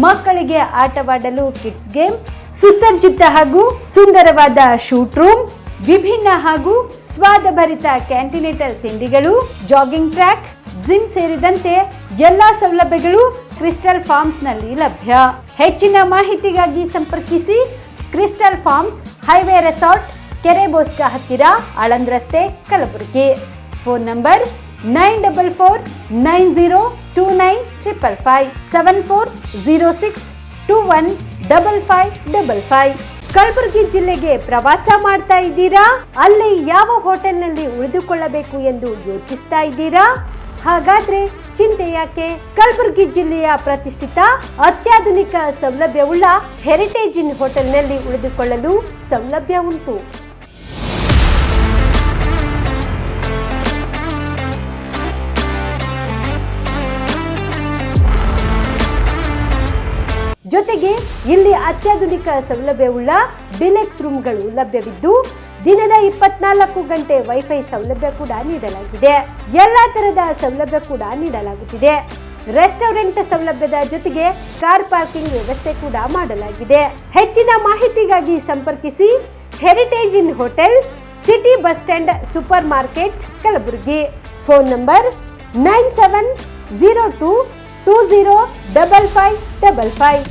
ಮಕ್ಕಳಿಗೆ ಆಟವಾಡಲು ಕಿಡ್ಸ್ ಗೇಮ್, ಸುಸಜ್ಜಿತ ಹಾಗೂ ಸುಂದರವಾದ ಶೂಟ್ ರೂಮ್, ವಿಭಿನ್ನ ಹಾಗೂ ಸ್ವಾದಭರಿತ ಕ್ಯಾಂಟಿನೇಟರ್ ತಿಂಡಿಗಳು, ಜಾಗಿಂಗ್ ಟ್ರ್ಯಾಕ್, ಜಿಮ್ ಸೇರಿದಂತೆ ಎಲ್ಲಾ ಸೌಲಭ್ಯಗಳು ಕ್ರಿಸ್ಟಲ್ ಫಾರ್ಮ್ಸ್ ನಲ್ಲಿ ಲಭ್ಯ. ಹೆಚ್ಚಿನ ಮಾಹಿತಿಗಾಗಿ ಸಂಪರ್ಕಿಸಿ ಕ್ರಿಸ್ಟಲ್ ಫಾರ್ಮ್ಸ್ ಹೈವೇ ರೆಸಾರ್ಟ್, ಕೆರೆ ಬೋಸ್ಕಾ ಹತ್ತಿರ, ಆಳಂದ್ ರಸ್ತೆ, ಕಲಬುರಗಿ. Phone number 9490295555 7406215555. ಕಲಬುರಗಿ ಜಿಲ್ಲೆಗೆ ಪ್ರವಾಸ ಮಾಡ್ತಾ ಇದ್ದೀರಾ? ಅಲ್ಲಿ ಯಾವ ಹೋಟೆಲ್ನಲ್ಲಿ ಉಳಿದುಕೊಳ್ಳಬೇಕು ಎಂದು ಯೋಚಿಸ್ತಾ ಇದ್ದೀರಾ? ಹಾಗಾದ್ರೆ ಚಿಂತೆ ಯಾಕೆ? ಕಲಬುರಗಿ ಜಿಲ್ಲೆಯ ಪ್ರತಿಷ್ಠಿತ ಅತ್ಯಾಧುನಿಕ ಸೌಲಭ್ಯವುಳ್ಳ ಹೆರಿಟೇಜ್ ಇನ್ ಹೋಟೆಲ್ನಲ್ಲಿ ಉಳಿದುಕೊಳ್ಳಲು ಸೌಲಭ್ಯ ಉಂಟು. ಜೊತೆಗೆ ಇಲ್ಲಿ ಅತ್ಯಾಧುನಿಕ ಸೌಲಭ್ಯವುಳ್ಳ ಡಿಲೆಕ್ಸ್ ರೂಮ್ಗಳು ಲಭ್ಯವಿದ್ದು ದಿನದ 24 ಗಂಟೆ ವೈಫೈ ಸೌಲಭ್ಯ ಕೂಡ ನೀಡಲಾಗಿದೆ. ಎಲ್ಲಾ ತರದ ಸೌಲಭ್ಯ ಕೂಡ ನೀಡಲಾಗುತ್ತಿದೆ. ರೆಸ್ಟೋರೆಂಟ್ ಸೌಲಭ್ಯದ ಜೊತೆಗೆ ಕಾರ್ ಪಾರ್ಕಿಂಗ್ ವ್ಯವಸ್ಥೆ ಕೂಡ ಮಾಡಲಾಗಿದೆ. ಹೆಚ್ಚಿನ ಮಾಹಿತಿಗಾಗಿ ಸಂಪರ್ಕಿಸಿ heritage inn hotel, city bus stand, super market, Kalaburagi. Phone number 9702205555.